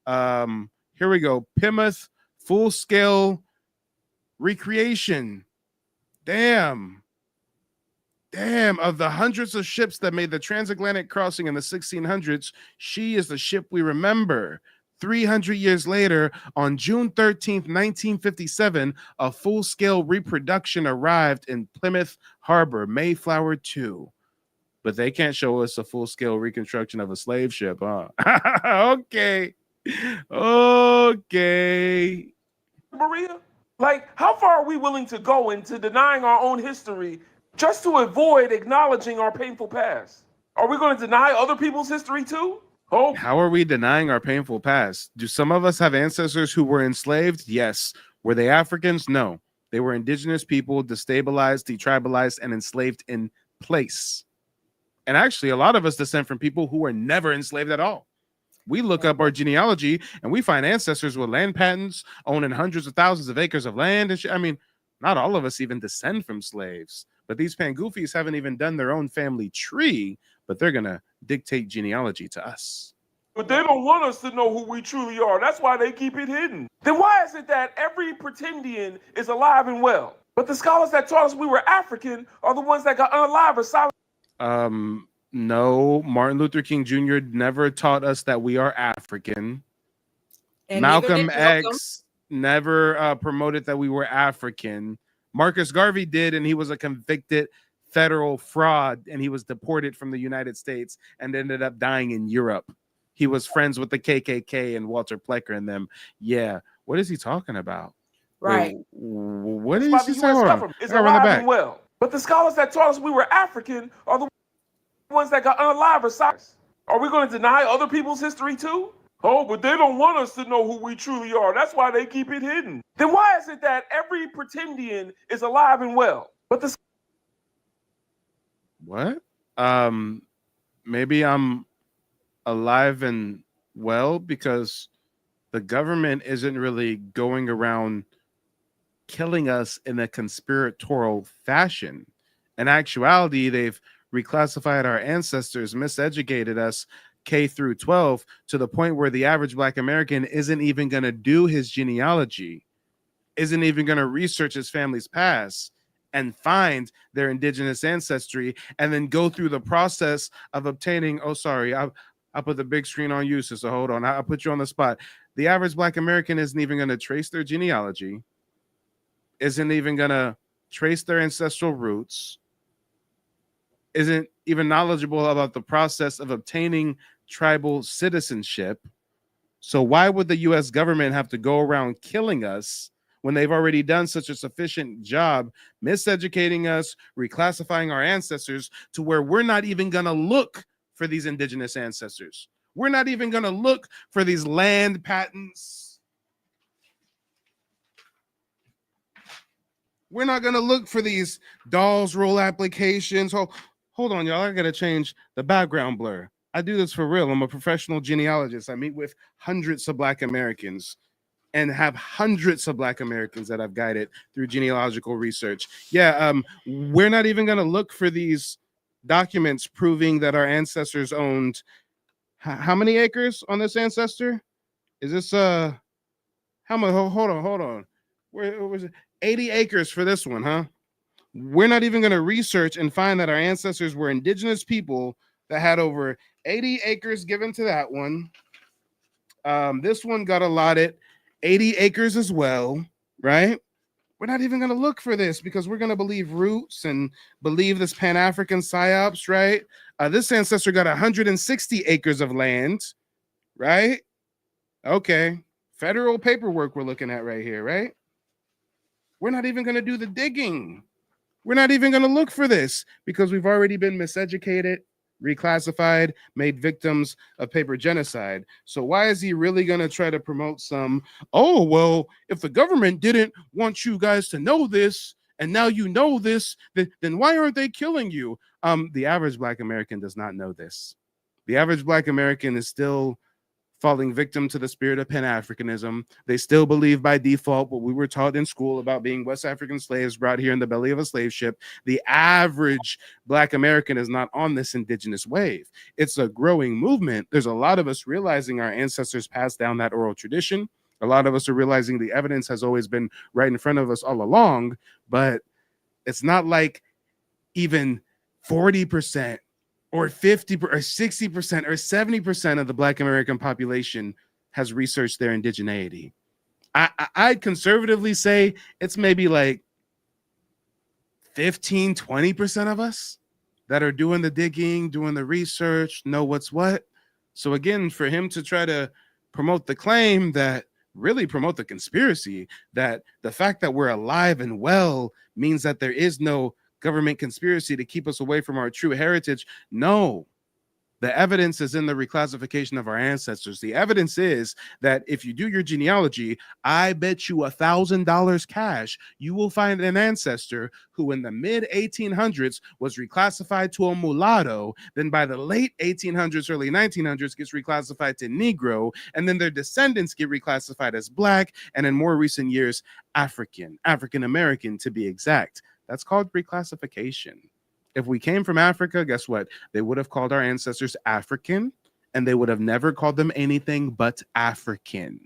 Here we go, Plymouth full scale recreation. Damn, of the hundreds of ships that made the transatlantic crossing in the 1600s, she is the ship we remember. 300 years later, on June 13th, 1957, a full-scale reproduction arrived in Plymouth Harbor, Mayflower 2. But they can't show us a full-scale reconstruction of a slave ship, huh? Okay. Maria? Like, how far are we willing to go into denying our own history just to avoid acknowledging our painful past? Are we going to deny other people's history too? Oh, how are we denying our painful past? Do some of us have ancestors who were enslaved? Yes. Were they Africans? No. They were indigenous people, destabilized, detribalized, and enslaved in place. And actually, a lot of us descend from people who were never enslaved at all. We look up our genealogy and we find ancestors with land patents, owning hundreds of thousands of acres of land and shit. I mean, not all of us even descend from slaves, but these pangoofies haven't even done their own family tree, but they're going to dictate genealogy to us. But they don't want us to know who we truly are. That's why they keep it hidden. Then why is it that every pretendian is alive and well, but the scholars that taught us we were African are the ones that got unalive or silent? No, Martin Luther King Jr. never taught us that we are African. And Malcolm X never promoted that we were African. Marcus Garvey did, and he was a convicted federal fraud, and he was deported from the United States and ended up dying in Europe. He was friends with the KKK and Walter Plecker and them. Yeah, what is he talking about? Right. What is the he U.S. government is alive and well, but the scholars that taught us we were African are the ones that got unalive or silent. Are we going to deny other people's history too? Oh, but they don't want us to know who we truly are. That's why they keep it hidden. Then why is it that every pretendian is alive and well, but the what? Maybe I'm alive and well because the government isn't really going around killing us in a conspiratorial fashion. In actuality, they've reclassified our ancestors, miseducated us K through 12 to the point where the average Black American isn't even going to do his genealogy, isn't even going to research his family's past and find their indigenous ancestry and then go through the process of obtaining. Oh, sorry, I put the big screen on you, so hold on. I'll put you on the spot. The average Black American isn't even going to trace their genealogy, isn't even going to trace their ancestral roots, isn't even knowledgeable about the process of obtaining tribal citizenship. So why would the U.S. government have to go around killing us when they've already done such a sufficient job miseducating us, reclassifying our ancestors to where we're not even going to look for these indigenous ancestors? We're not even going to look for these land patents. We're not going to look for these dolls roll applications. Hold on, y'all. I got to change the background blur. I do this for real. I'm a professional genealogist. I meet with hundreds of Black Americans and have hundreds of Black Americans that I've guided through genealogical research. Yeah, we're not even going to look for these documents proving that our ancestors owned how many acres on this ancestor? Is this how much? Hold on. Where was it? 80 acres for this one, huh? We're not even going to research and find that our ancestors were indigenous people that had over 80 acres given to that one. This one got allotted 80 acres as well, right? We're not even going to look for this because we're going to believe roots and believe this Pan-African psyops, right? This ancestor got 160 acres of land, right? Okay. Federal paperwork we're looking at right here, right? We're not even going to do the digging. We're not even going to look for this because we've already been miseducated, reclassified, made victims of paper genocide. So why is he really going to try to promote some, oh, well, if the government didn't want you guys to know this and now you know this, then why aren't they killing you? The average Black American does not know this. The average Black American is still falling victim to the spirit of Pan-Africanism. They still believe by default what we were taught in school about being West African slaves brought here in the belly of a slave ship. The average Black American is not on this indigenous wave. It's a growing movement. There's a lot of us realizing our ancestors passed down that oral tradition. A lot of us are realizing the evidence has always been right in front of us all along, but it's not like even 40% or 50 or 60% or 70% of the Black American population has researched their indigeneity. I'd conservatively say it's maybe like 15, 20% of us that are doing the digging, doing the research, know what's what. So again, for him to try to promote the claim that really promote the conspiracy, that the fact that we're alive and well means that there is no government conspiracy to keep us away from our true heritage. No, the evidence is in the reclassification of our ancestors. The evidence is that if you do your genealogy, I bet you $1,000 cash, you will find an ancestor who in the mid 1800s was reclassified to a mulatto. Then by the late 1800s, early 1900s gets reclassified to Negro. And then their descendants get reclassified as Black. And in more recent years, African American to be exact. That's called reclassification. If we came from Africa, guess what? They would have called our ancestors African, and they would have never called them anything but African.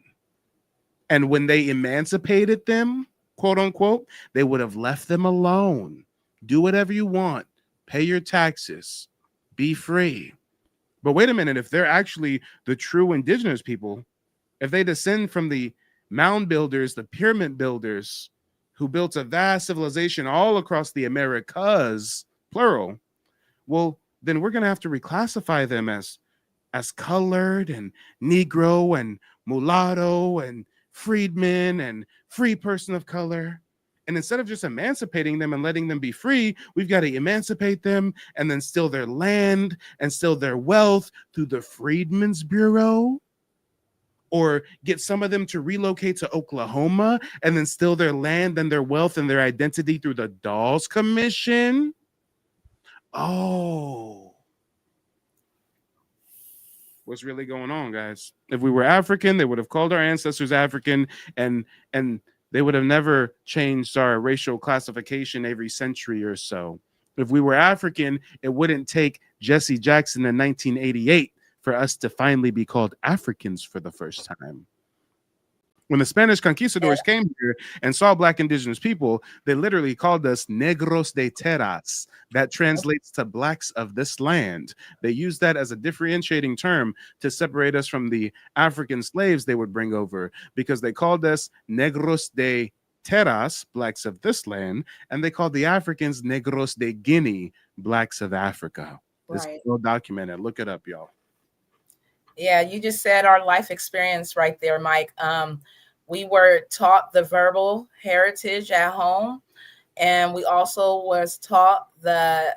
And when they emancipated them, quote unquote, they would have left them alone. Do whatever you want, pay your taxes, be free. But wait a minute, if they're actually the true indigenous people, if they descend from the mound builders, the pyramid builders, who built a vast civilization all across the Americas, plural, well, then we're going to have to reclassify them as colored and Negro and mulatto and freedman and free person of color. And instead of just emancipating them and letting them be free, we've got to emancipate them and then steal their land and steal their wealth through the Freedmen's Bureau, or get some of them to relocate to Oklahoma and then steal their land and their wealth and their identity through the Dawes Commission. Oh, what's really going on, guys? If we were African, they would have called our ancestors African, and they would have never changed our racial classification every century or so. If we were African, it wouldn't take Jesse Jackson in 1988 for us to finally be called Africans for the first time. When the Spanish conquistadors came here and saw Black indigenous people, they literally called us negros de terras. That translates to blacks of this land. They used that as a differentiating term to separate us from the African slaves they would bring over, because they called us negros de terras, blacks of this land, and they called the Africans negros de Guinea, blacks of Africa. This is well documented. Look it up, y'all. Yeah, you just said our life experience right there, Mike. We were taught the verbal heritage at home, and we also was taught the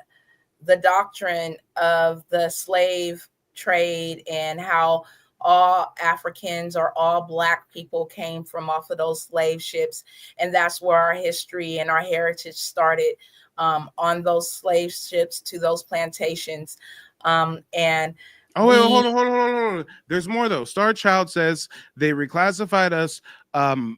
doctrine of the slave trade and how all Africans or all Black people came from off of those slave ships. And that's where our history and our heritage started, on those slave ships to those plantations. And oh, wait, hold on. There's more, though. Star Child says they reclassified us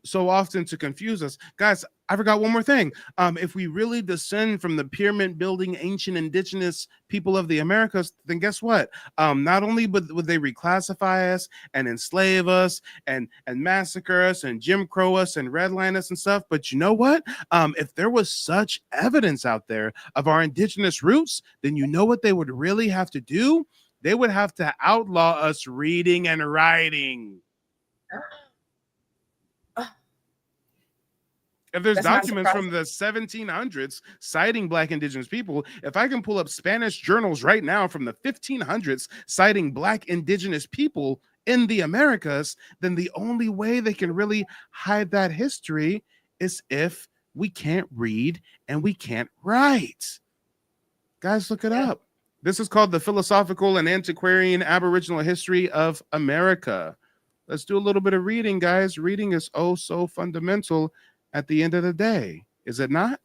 so often to confuse us. Guys, I forgot one more thing. If we really descend from the pyramid building ancient indigenous people of the Americas, then guess what? Not only would they reclassify us and enslave us and massacre us and Jim Crow us and redline us and stuff, but you know what? If there was such evidence out there of our indigenous roots, then you know what they would really have to do? They would have to outlaw us reading and writing. If there's documents from the 1700s citing Black indigenous people, if I can pull up Spanish journals right now from the 1500s citing Black indigenous people in the Americas, then the only way they can really hide that history is if we can't read and we can't write. Guys, look it up. This is called the Philosophical and Antiquarian Aboriginal History of America. Let's do a little bit of reading, guys. Reading is oh so fundamental at the end of the day. Is it not?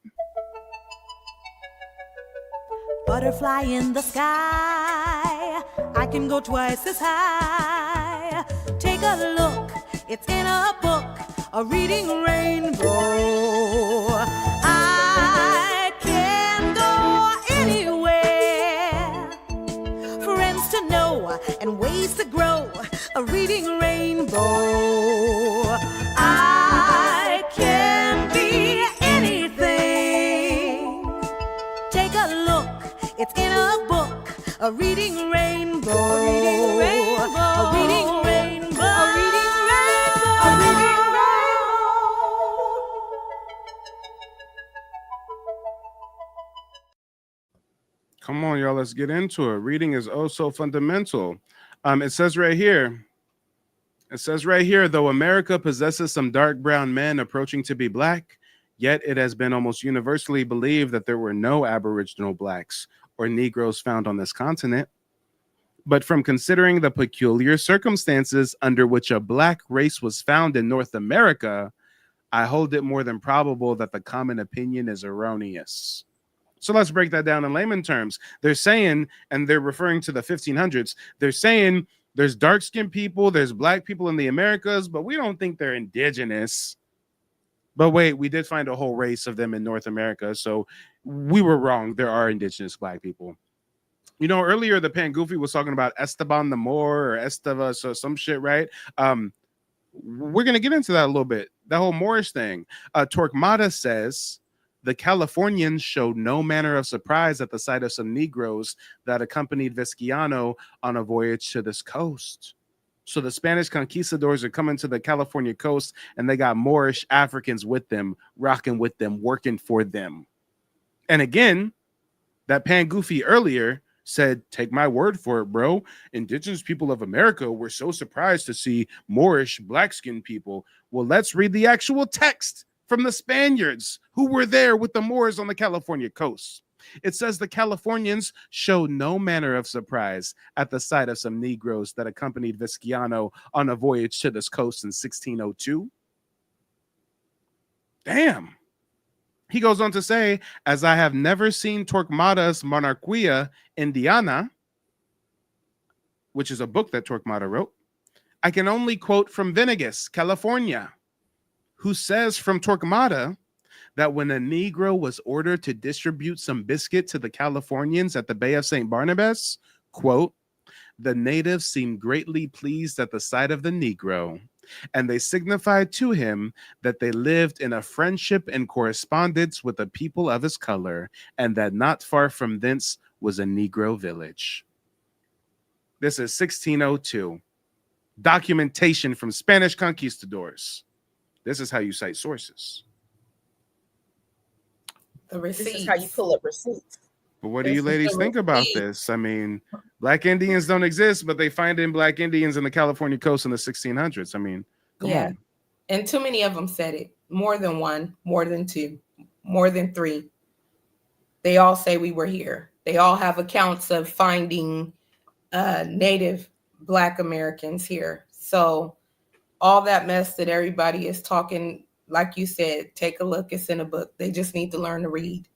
Butterfly in the sky, I can go twice as high. Take a look, it's in a book, a reading rainbow. I can go anywhere, friends to know and ways to grow, a reading rainbow. I can be anything. Take a look, it's in a book, a reading rainbow. A reading rainbow. A reading rainbow. A reading rainbow. A reading Come on, y'all. Let's get into it. Reading is oh so fundamental. It says right here. It says right here, though America possesses some dark brown men approaching to be black, yet it has been almost universally believed that there were no Aboriginal blacks or Negroes found on this continent. But from considering the peculiar circumstances under which a black race was found in North America, I hold it more than probable that the common opinion is erroneous. So let's break that down in layman terms. They're saying, and they're referring to the 1500s, they're saying there's dark-skinned people, there's black people in the Americas, but we don't think they're indigenous. But wait, we did find a whole race of them in North America, so we were wrong. There are indigenous black people. You know, earlier the Pan Goofy was talking about Esteban the Moor or Estevas or some shit, right? We're going to get into that a little bit, that whole Moorish thing. Torquemada says, the Californians showed no manner of surprise at the sight of some Negroes that accompanied Vizcaino on a voyage to this coast. So the Spanish conquistadors are coming to the California coast, and they got Moorish Africans with them, rocking with them, working for them. And again, that Pan Goofy earlier said, take my word for it, bro. Indigenous people of America were so surprised to see Moorish black-skinned people. Well, let's read the actual text from the Spaniards who were there with the Moors on the California coast. It says the Californians showed no manner of surprise at the sight of some Negroes that accompanied Vizcaino on a voyage to this coast in 1602. Damn. He goes on to say, as I have never seen Torquemada's Monarquia Indiana, which is a book that Torquemada wrote, I can only quote from Venegas, California, who says from Torquemada that when a Negro was ordered to distribute some biscuit to the Californians at the Bay of St. Barnabas, quote, the natives seemed greatly pleased at the sight of the Negro, and they signified to him that they lived in a friendship and correspondence with the people of his color, and that not far from thence was a Negro village. This is 1602. Documentation from Spanish conquistadors. This is how you cite sources. The receipts. This is how you pull up receipts. But what do you ladies think about this? I mean, black Indians don't exist, but they find in black Indians in the California coast in the 1600s. I mean, come on. And too many of them said it. More than one, more than two, more than three. They all say we were here. They all have accounts of finding Native Black Americans here. So all that mess that everybody is talking, like you said, take a look. It's in a book. They just need to learn to read.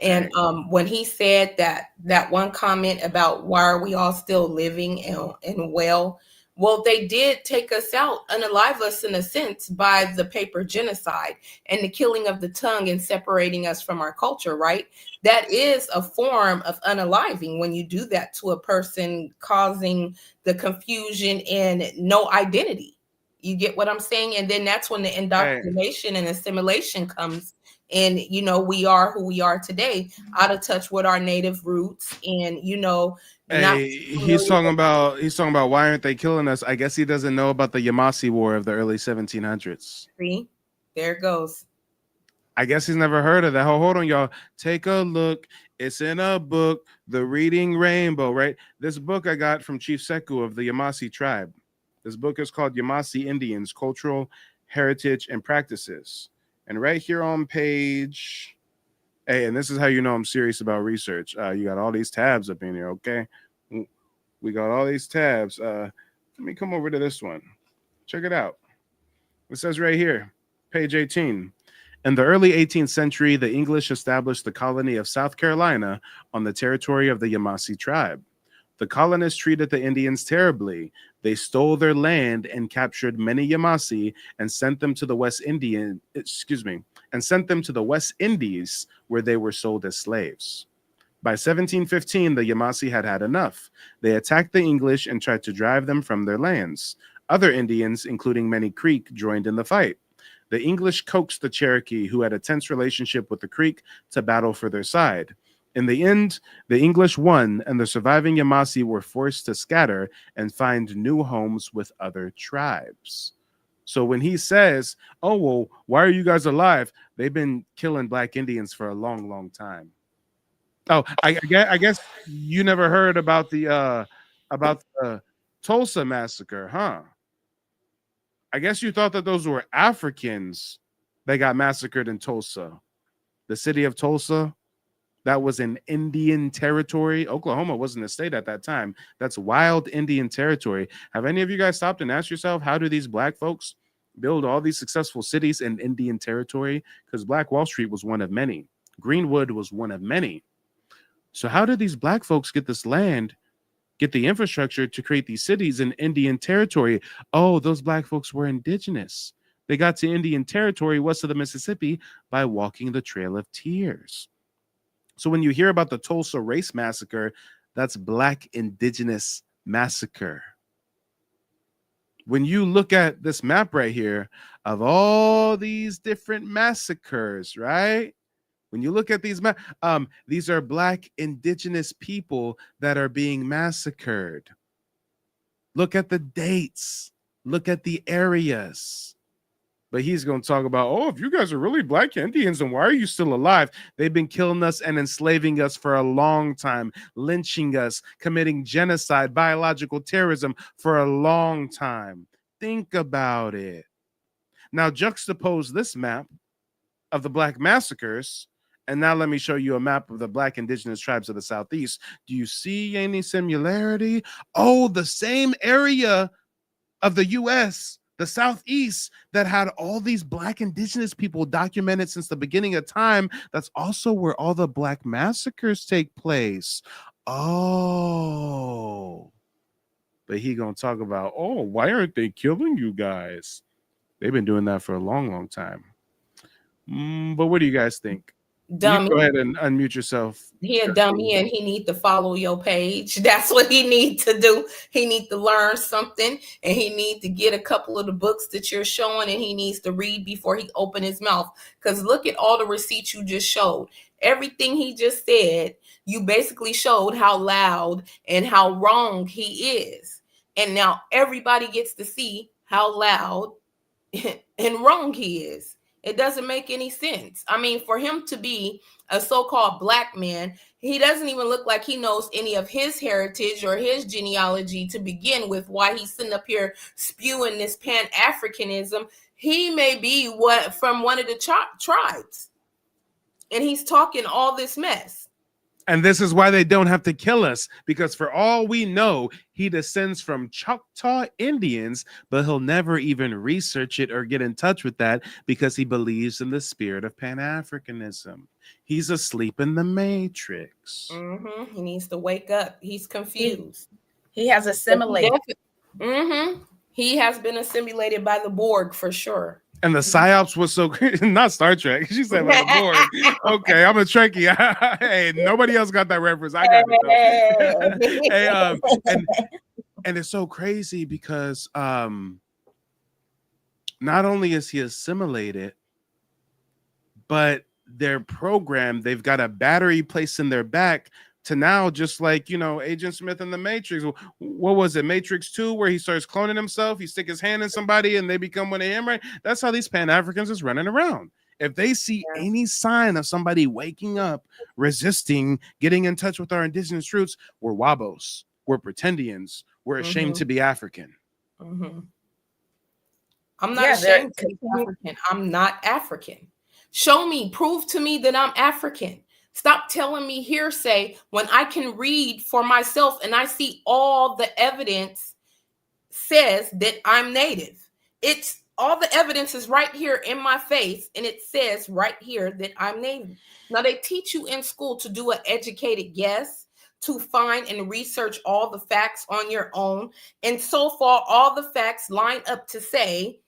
And when he said that one comment about why are we all still living and well, they did take us out, unalive us in a sense by the paper genocide and the killing of the tongue and separating us from our culture, right? That is a form of unaliving when you do that to a person, causing the confusion and no identity. You get what I'm saying? And then that's when the indoctrination and assimilation comes. And, you know, we are who we are today, out of touch with our native roots. And, you know, he's talking about why aren't they killing us? I guess he doesn't know about the Yamasee War of the early 1700s. See, there it goes. I guess he's never heard of that. Hold on, y'all. Take a look. It's in a book, The Reading Rainbow, right? This book I got from Chief Sekou of the Yamasee tribe. This book is called Yamasee Indians, Cultural Heritage and Practices. And right here on page, hey, and this is how you know I'm serious about research. You got all these tabs up in here, okay? We got all these tabs. Let me come over to this one. Check it out. It says right here, page 18. In the early 18th century, the English established the colony of South Carolina on the territory of the Yamasee tribe. The colonists treated the Indians terribly. They stole their land and captured many Yamasee and sent them to the West Indies, where they were sold as slaves. By 1715, the Yamasee had had enough. They attacked the English and tried to drive them from their lands. Other Indians, including many Creek, joined in the fight. The English coaxed the Cherokee, who had a tense relationship with the Creek, to battle for their side. In the end, the English won, and the surviving Yamasee were forced to scatter and find new homes with other tribes. So when he says, "Oh, well, why are you guys alive?" They've been killing Black Indians for a long, long time. Oh, I guess you never heard about the Tulsa massacre, huh? I guess you thought that those were Africans that got massacred in Tulsa. The city of Tulsa, that was in Indian territory. Oklahoma wasn't a state at that time. That's wild Indian territory. Have any of you guys stopped and asked yourself, how do these Black folks build all these successful cities in Indian territory? Because Black Wall Street was one of many. Greenwood was one of many. So how did these Black folks get this land, get the infrastructure to create these cities in Indian territory? Oh, those Black folks were indigenous. They got to Indian territory west of the Mississippi by walking the Trail of Tears. So when you hear about the Tulsa Race Massacre, that's Black Indigenous Massacre. When you look at this map right here of all these different massacres, right? When you look at these these are Black indigenous people that are being massacred. Look at the dates. Look at the areas. But he's going to talk about, oh, if you guys are really Black Indians, then why are you still alive? They've been killing us and enslaving us for a long time, lynching us, committing genocide, biological terrorism for a long time. Think about it. Now juxtapose this map of the Black massacres, and now let me show you a map of the Black indigenous tribes of the Southeast. Do you see any similarity? Oh, the same area of the U.S., the Southeast, that had all these Black indigenous people documented since the beginning of time. That's also where all the Black massacres take place. Oh, but he gonna talk about, oh, why aren't they killing you guys? They've been doing that for a long, long time. But what do you guys think? Dummy. You go ahead and unmute yourself. He a dummy and he need to follow your page. That's what he need to do. He need to learn something and he need to get a couple of the books that you're showing and he needs to read before he open his mouth. Because look at all the receipts you just showed. Everything he just said, you basically showed how loud and how wrong he is. And now everybody gets to see how loud and wrong he is. It doesn't make any sense. I mean, for him to be a so-called Black man, he doesn't even look like he knows any of his heritage or his genealogy to begin with. Why he's sitting up here spewing this Pan-Africanism. He may be from one of the tribes, and he's talking all this mess. And this is why they don't have to kill us, because for all we know, he descends from Choctaw Indians, but he'll never even research it or get in touch with that because he believes in the spirit of Pan-Africanism. He's asleep in the matrix. Mm-hmm. He needs to wake up. He's confused. He has assimilated. He has been assimilated by the Borg for sure. And the psyops was so not Star Trek. She said by the Borg. Okay, I'm a Trekkie. Hey, nobody else got that reference. I got it though. Hey, and it's so crazy because not only is he assimilated, but they're programmed. They've got a battery placed in their back to now, just like, Agent Smith in the Matrix. What was it, Matrix 2, where he starts cloning himself? He stick his hand in somebody and they become one of him, right? That's how these Pan-Africans is running around. If they see any sign of somebody waking up, resisting, getting in touch with our indigenous roots, we're Wabos, we're Pretendians, we're ashamed to be African. I'm not ashamed to be African. I'm not African. Show me, prove to me that I'm African. Stop telling me hearsay when I can read for myself and I see all the evidence says that I'm native. It's all the evidence is right here in my face, and it says right here that I'm Native. Now, they teach you in school to do an educated guess, to find and research all the facts on your own. And so far, all the facts line up to say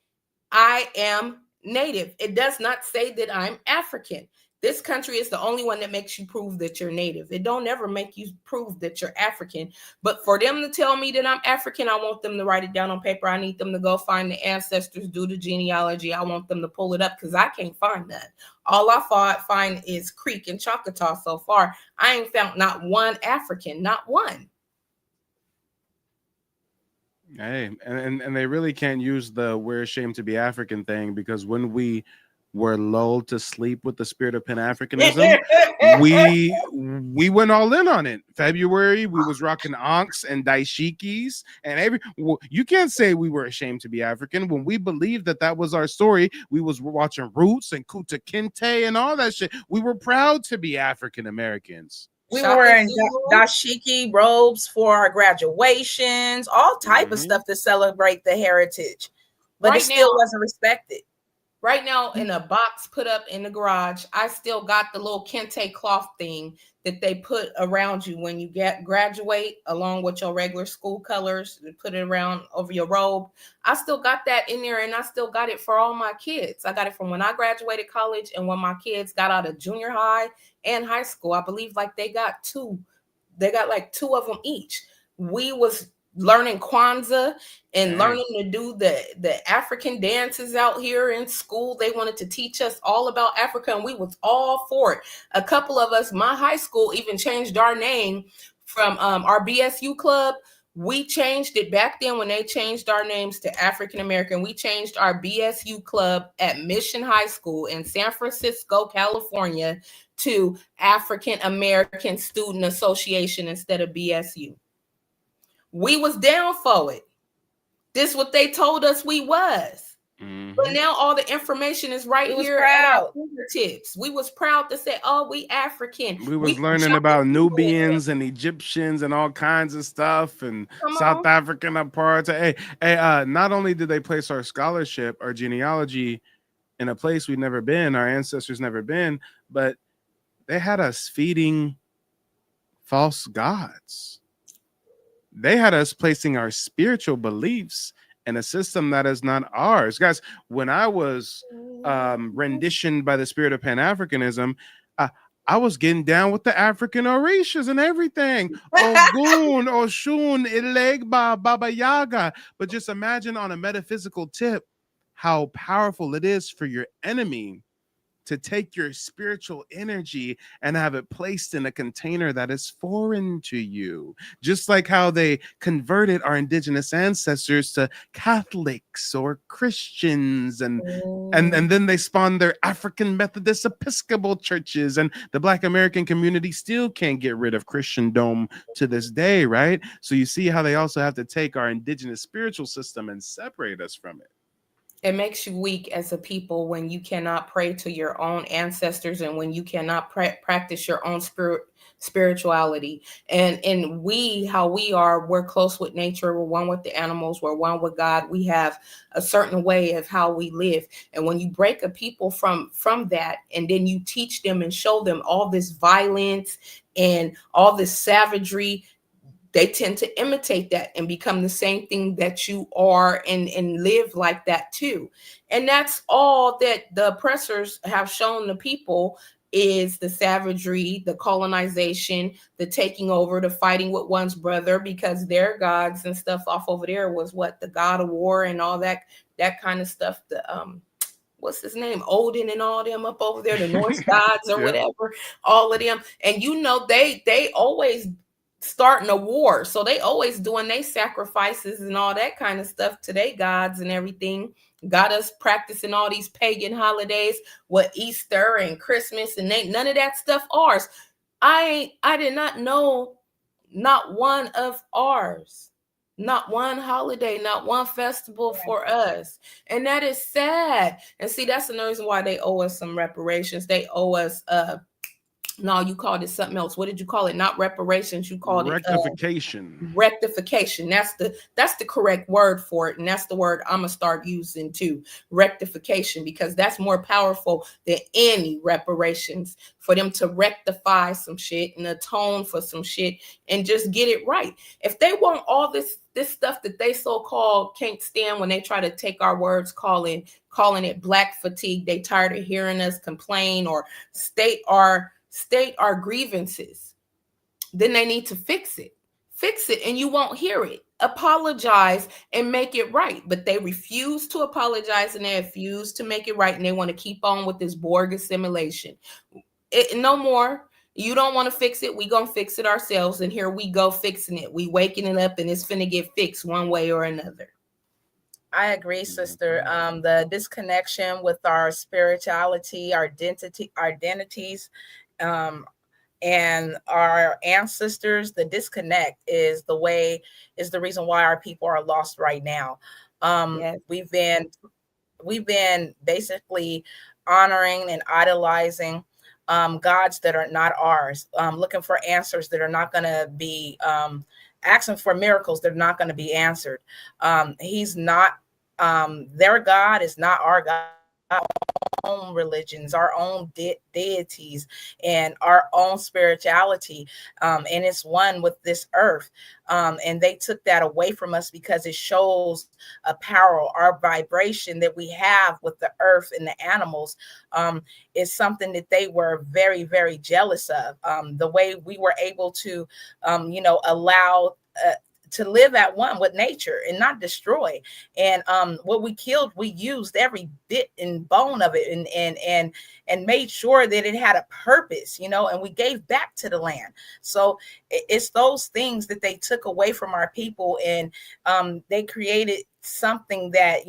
I am Native. It does not say that I'm African. This country is the only one that makes you prove that you're Native. It don't ever make you prove that you're African. But for them to tell me that I'm African, I want them to write it down on paper. I need them to go find the ancestors, do the genealogy. I want them to pull it up because I can't find that. All I find is Creek and Choctaw so far. I ain't found not one African, not one. Hey, and they really can't use the "we're ashamed to be African" thing, because when we were lulled to sleep with the spirit of Pan-Africanism, we went all in on it. February, we was rocking ankhs and daishikis, and you can't say we were ashamed to be African when we believed that was our story. We was watching Roots and Kuta Kinte and all that shit. We were proud to be African Americans. We were wearing dashiki robes for our graduations, all type of stuff to celebrate the heritage, but it still wasn't respected. Right now, in a box put up in the garage, I still got the little kente cloth thing that they put around you when you graduate, along with your regular school colors. They put it around over your robe. I still got that in there, and I still got it for all my kids. I got it from when I graduated college and when my kids got out of junior high and high school. I believe like they got like two of them each. We was learning Kwanzaa and learning to do the African dances out here in school. They wanted to teach us all about Africa, and we was all for it. A couple of us, my high school even changed our name from our BSU club. We changed it back then when they changed our names to African American. We changed our BSU club at Mission High School in San Francisco, California, to African American Student Association instead of BSU. We was down for it. This what they told us we was. But now all the information is right here at our fingertips. We was proud to say, oh, we African. We was learning about Nubians and Egyptians and all kinds of stuff, and South African apartheid. Hey, not only did they place our scholarship, our genealogy in a place we'd never been, our ancestors never been, but they had us feeding false gods. They had us placing our spiritual beliefs in a system that is not ours. Guys, when I was renditioned by the spirit of Pan-Africanism, I was getting down with the African Orishas and everything. Ogun, Oshun, Ilegba, Baba Yaga. But just imagine on a metaphysical tip how powerful it is for your enemy to take your spiritual energy and have it placed in a container that is foreign to you. Just like how they converted our indigenous ancestors to Catholics or Christians, and then they spawned their African Methodist Episcopal churches, and the Black American community still can't get rid of Christendom to this day, right? So you see how they also have to take our indigenous spiritual system and separate us from it. It makes you weak as a people when you cannot pray to your own ancestors and when you cannot practice your own spirituality. And how we are, we're close with nature. We're one with the animals. We're one with God. We have a certain way of how we live. And when you break a people from that, and then you teach them and show them all this violence and all this savagery, they tend to imitate that and become the same thing that you are, and live like that too. And that's all that the oppressors have shown the people, is the savagery, the colonization, the taking over, the fighting with one's brother, because their gods and stuff off over there was what? The god of war and all that kind of stuff. The what's his name? Odin and all them up over there, the Norse gods or whatever, all of them. And they always starting a war, so they always doing their sacrifices and all that kind of stuff to their gods and everything. Got us practicing all these pagan holidays, what Easter and Christmas, and none of that stuff ours. I did not know not one of ours, not one holiday, not one festival for us. And that is sad. And see, that's another reason why they owe us some reparations. They owe us No, you called it something else. What did you call it? Not reparations. You called it rectification. Rectification. That's the correct word for it, and that's the word I'm gonna start using too. Rectification, because that's more powerful than any reparations, for them to rectify some shit and atone for some shit and just get it right. If they want all this stuff that they so-called can't stand, when they try to take our words, calling it black fatigue, they tired of hearing us complain or state our grievances, then they need to fix it and you won't hear it. Apologize and make it right. But they refuse to apologize and they refuse to make it right, and they want to keep on with this Borg assimilation. No more. You don't want to fix it, we gonna fix it ourselves, and here we go fixing it. We waking it up and it's finna get fixed one way or another. I agree, sister. The disconnection with our spirituality, our identities, and our ancestors, the disconnect is the reason why our people are lost right now. Yes. We've been basically honoring and idolizing gods that are not ours, looking for answers that are not going to be asking for miracles that are not going to be answered. He's not their God is not our God. Our own religions, our own deities, and our own spirituality, and it's one with this earth. And they took that away from us because it shows a power, our vibration that we have with the earth and the animals, is something that they were very, very jealous of. The way we were able to, allow to live at one with nature and not destroy. And what we killed, we used every bit and bone of it and made sure that it had a purpose, and we gave back to the land. So it's those things that they took away from our people, and they created something that,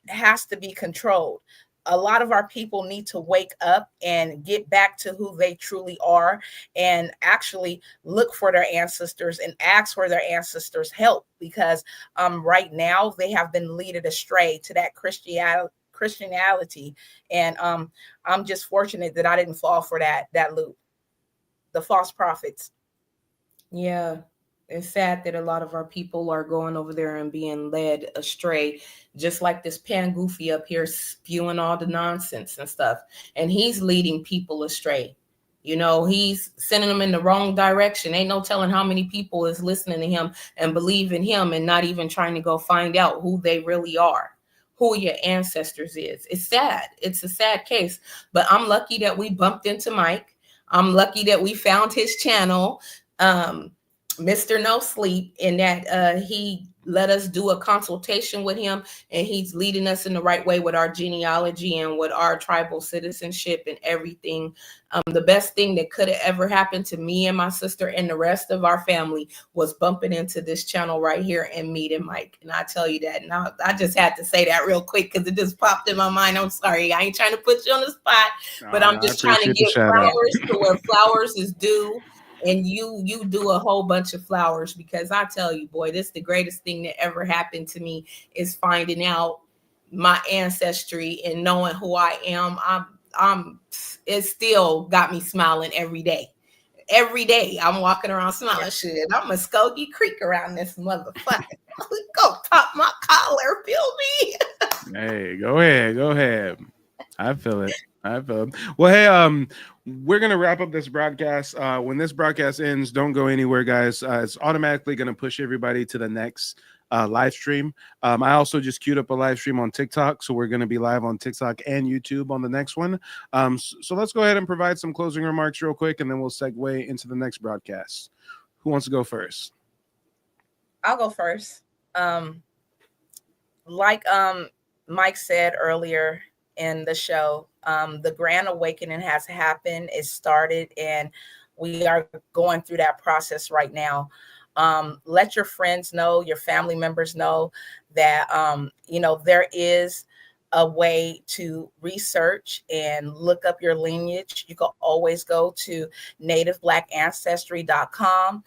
has to be controlled. A lot of our people need to wake up and get back to who they truly are, and actually look for their ancestors and ask for their ancestors' help, because right now they have been led astray to that Christianity. And I'm just fortunate that I didn't fall for that loop, the false prophets. Yeah. It's sad that a lot of our people are going over there and being led astray, just like this Pan Goofy up here spewing all the nonsense and stuff. And he's leading people astray. He's sending them in the wrong direction. Ain't no telling how many people is listening to him and believe in him and not even trying to go find out who they really are, who your ancestors is. It's sad. It's a sad case. But I'm lucky that we bumped into Mike. I'm lucky that we found his channel. Mr. No Sleep, and that he let us do a consultation with him, and he's leading us in the right way with our genealogy and with our tribal citizenship and everything. The best thing that could have ever happened to me and my sister and the rest of our family was bumping into this channel right here and meeting Mike. And I tell you that. And I just had to say that real quick because it just popped in my mind. I'm sorry. I ain't trying to put you on the spot, but I'm just trying to give flowers to where flowers is due. And you do a whole bunch of flowers, because I tell you, boy, this is the greatest thing that ever happened to me, is finding out my ancestry and knowing who I am. It still got me smiling every day. Every day I'm walking around smiling. Shit, I'm a Muskogee Creek around this motherfucker. Go pop my collar, feel me? Hey, go ahead. I feel it. Well, hey, we're gonna wrap up this broadcast. When this broadcast ends, don't go anywhere, guys. It's automatically gonna push everybody to the next live stream. I also just queued up a live stream on TikTok, so we're gonna be live on TikTok and YouTube on the next one. So let's go ahead and provide some closing remarks real quick, and then we'll segue into the next broadcast. Who wants to go first? I'll go first. Like Mike said earlier in the show, the grand awakening has happened. It started, and we are going through that process right now. Let your friends know, your family members know that there is a way to research and look up your lineage. You can always go to nativeblack.ancestry.com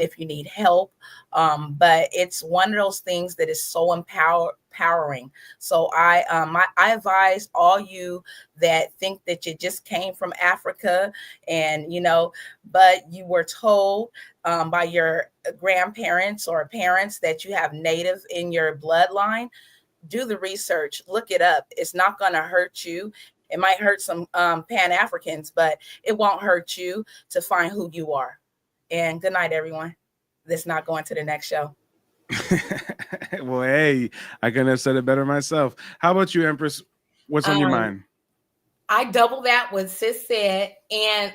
if you need help. But it's one of those things that is so empowering. So I advise all you that think that you just came from Africa and, you know, but you were told by your grandparents or parents that you have Native in your bloodline. Do the research, look it up. It's not going to hurt you. It might hurt some Pan-Africans, but it won't hurt you to find who you are. And good night, everyone. Let's not go into the next show. Well, hey, I couldn't have said it better myself. How about you, Empress? What's on your mind? I double that what Sis said. And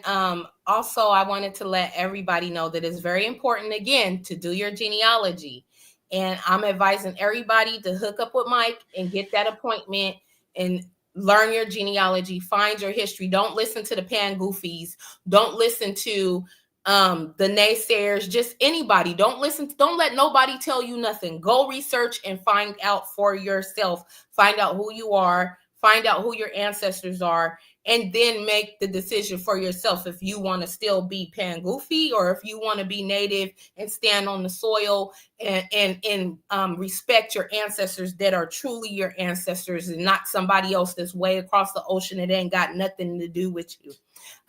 also I wanted to let everybody know that it's very important, again, to do your genealogy. And I'm advising everybody to hook up with Mike and get that appointment and learn your genealogy, find your history. Don't listen to the pan goofies. Don't listen to the naysayers, just anybody. Don't let nobody tell you nothing. Go research and find out for yourself. Find out who you are, find out who your ancestors are, and then make the decision for yourself if you want to still be pan goofy or if you want to be native and stand on the soil and respect your ancestors that are truly your ancestors and not somebody else that's way across the ocean that ain't got nothing to do with you.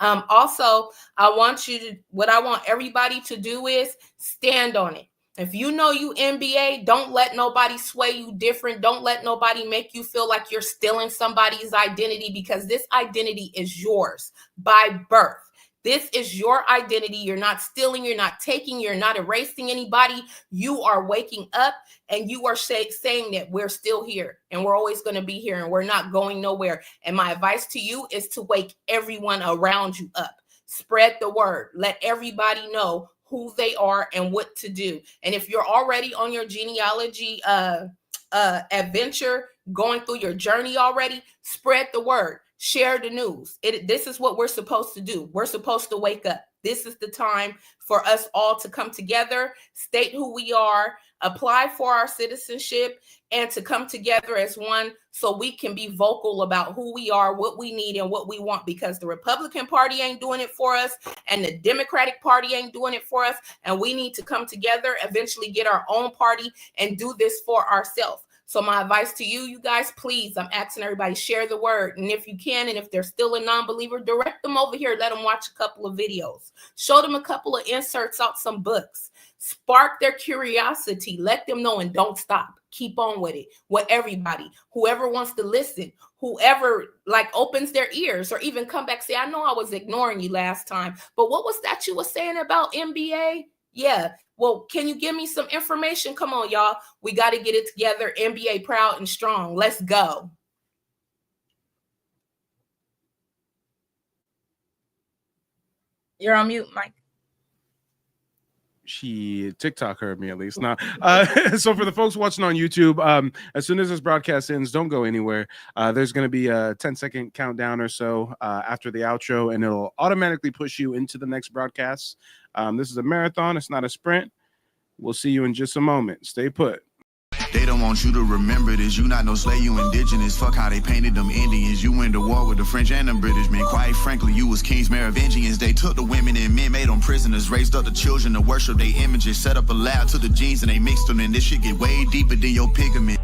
Also, what I want everybody to do is stand on it. If you know you NBA, don't let nobody sway you different. Don't let nobody make you feel like you're stealing somebody's identity, because this identity is yours by birth. This is your identity. You're not stealing, you're not taking, you're not erasing anybody. You are waking up and you are saying that we're still here and we're always going to be here and we're not going nowhere. And my advice to you is to wake everyone around you up. Spread the word. Let everybody know who they are and what to do. And if you're already on your genealogy adventure, going through your journey already, spread the word. Share the news. This is what we're supposed to do. We're supposed to wake up. This is the time for us all to come together, state who we are, apply for our citizenship, and to come together as one so we can be vocal about who we are, what we need, and what we want, because the Republican Party ain't doing it for us and the Democratic Party ain't doing it for us. And we need to come together, eventually get our own party and do this for ourselves. So my advice to you guys, please, I'm asking everybody, share the word. And if you can, and if they're still a non-believer, direct them over here. Let them watch a couple of videos. Show them a couple of inserts out some books. Spark their curiosity. Let them know and don't stop. Keep on with it. With everybody. Whoever wants to listen. Whoever opens their ears or even come back, say, I know I was ignoring you last time, but what was that you were saying about NBA? Yeah. Well, can you give me some information? Come on, y'all. We got to get it together. NBA proud and strong. Let's go. You're on mute, Mike. TikTok heard me at least. Now, so for the folks watching on YouTube, as soon as this broadcast ends, don't go anywhere. There's going to be a 10-second countdown or so after the outro, and it'll automatically push you into the next broadcast. This is a marathon. It's not a sprint. We'll see you in just a moment. Stay put. They don't want you to remember this. You not no slave, you indigenous. Fuck how they painted them Indians. You went to war with the French and the British men. Quite frankly, you was kings Merovingians. They took the women and men, made them prisoners, raised up the children to worship their images, set up a lab to the genes and they mixed them. And this shit get way deeper than your pigment.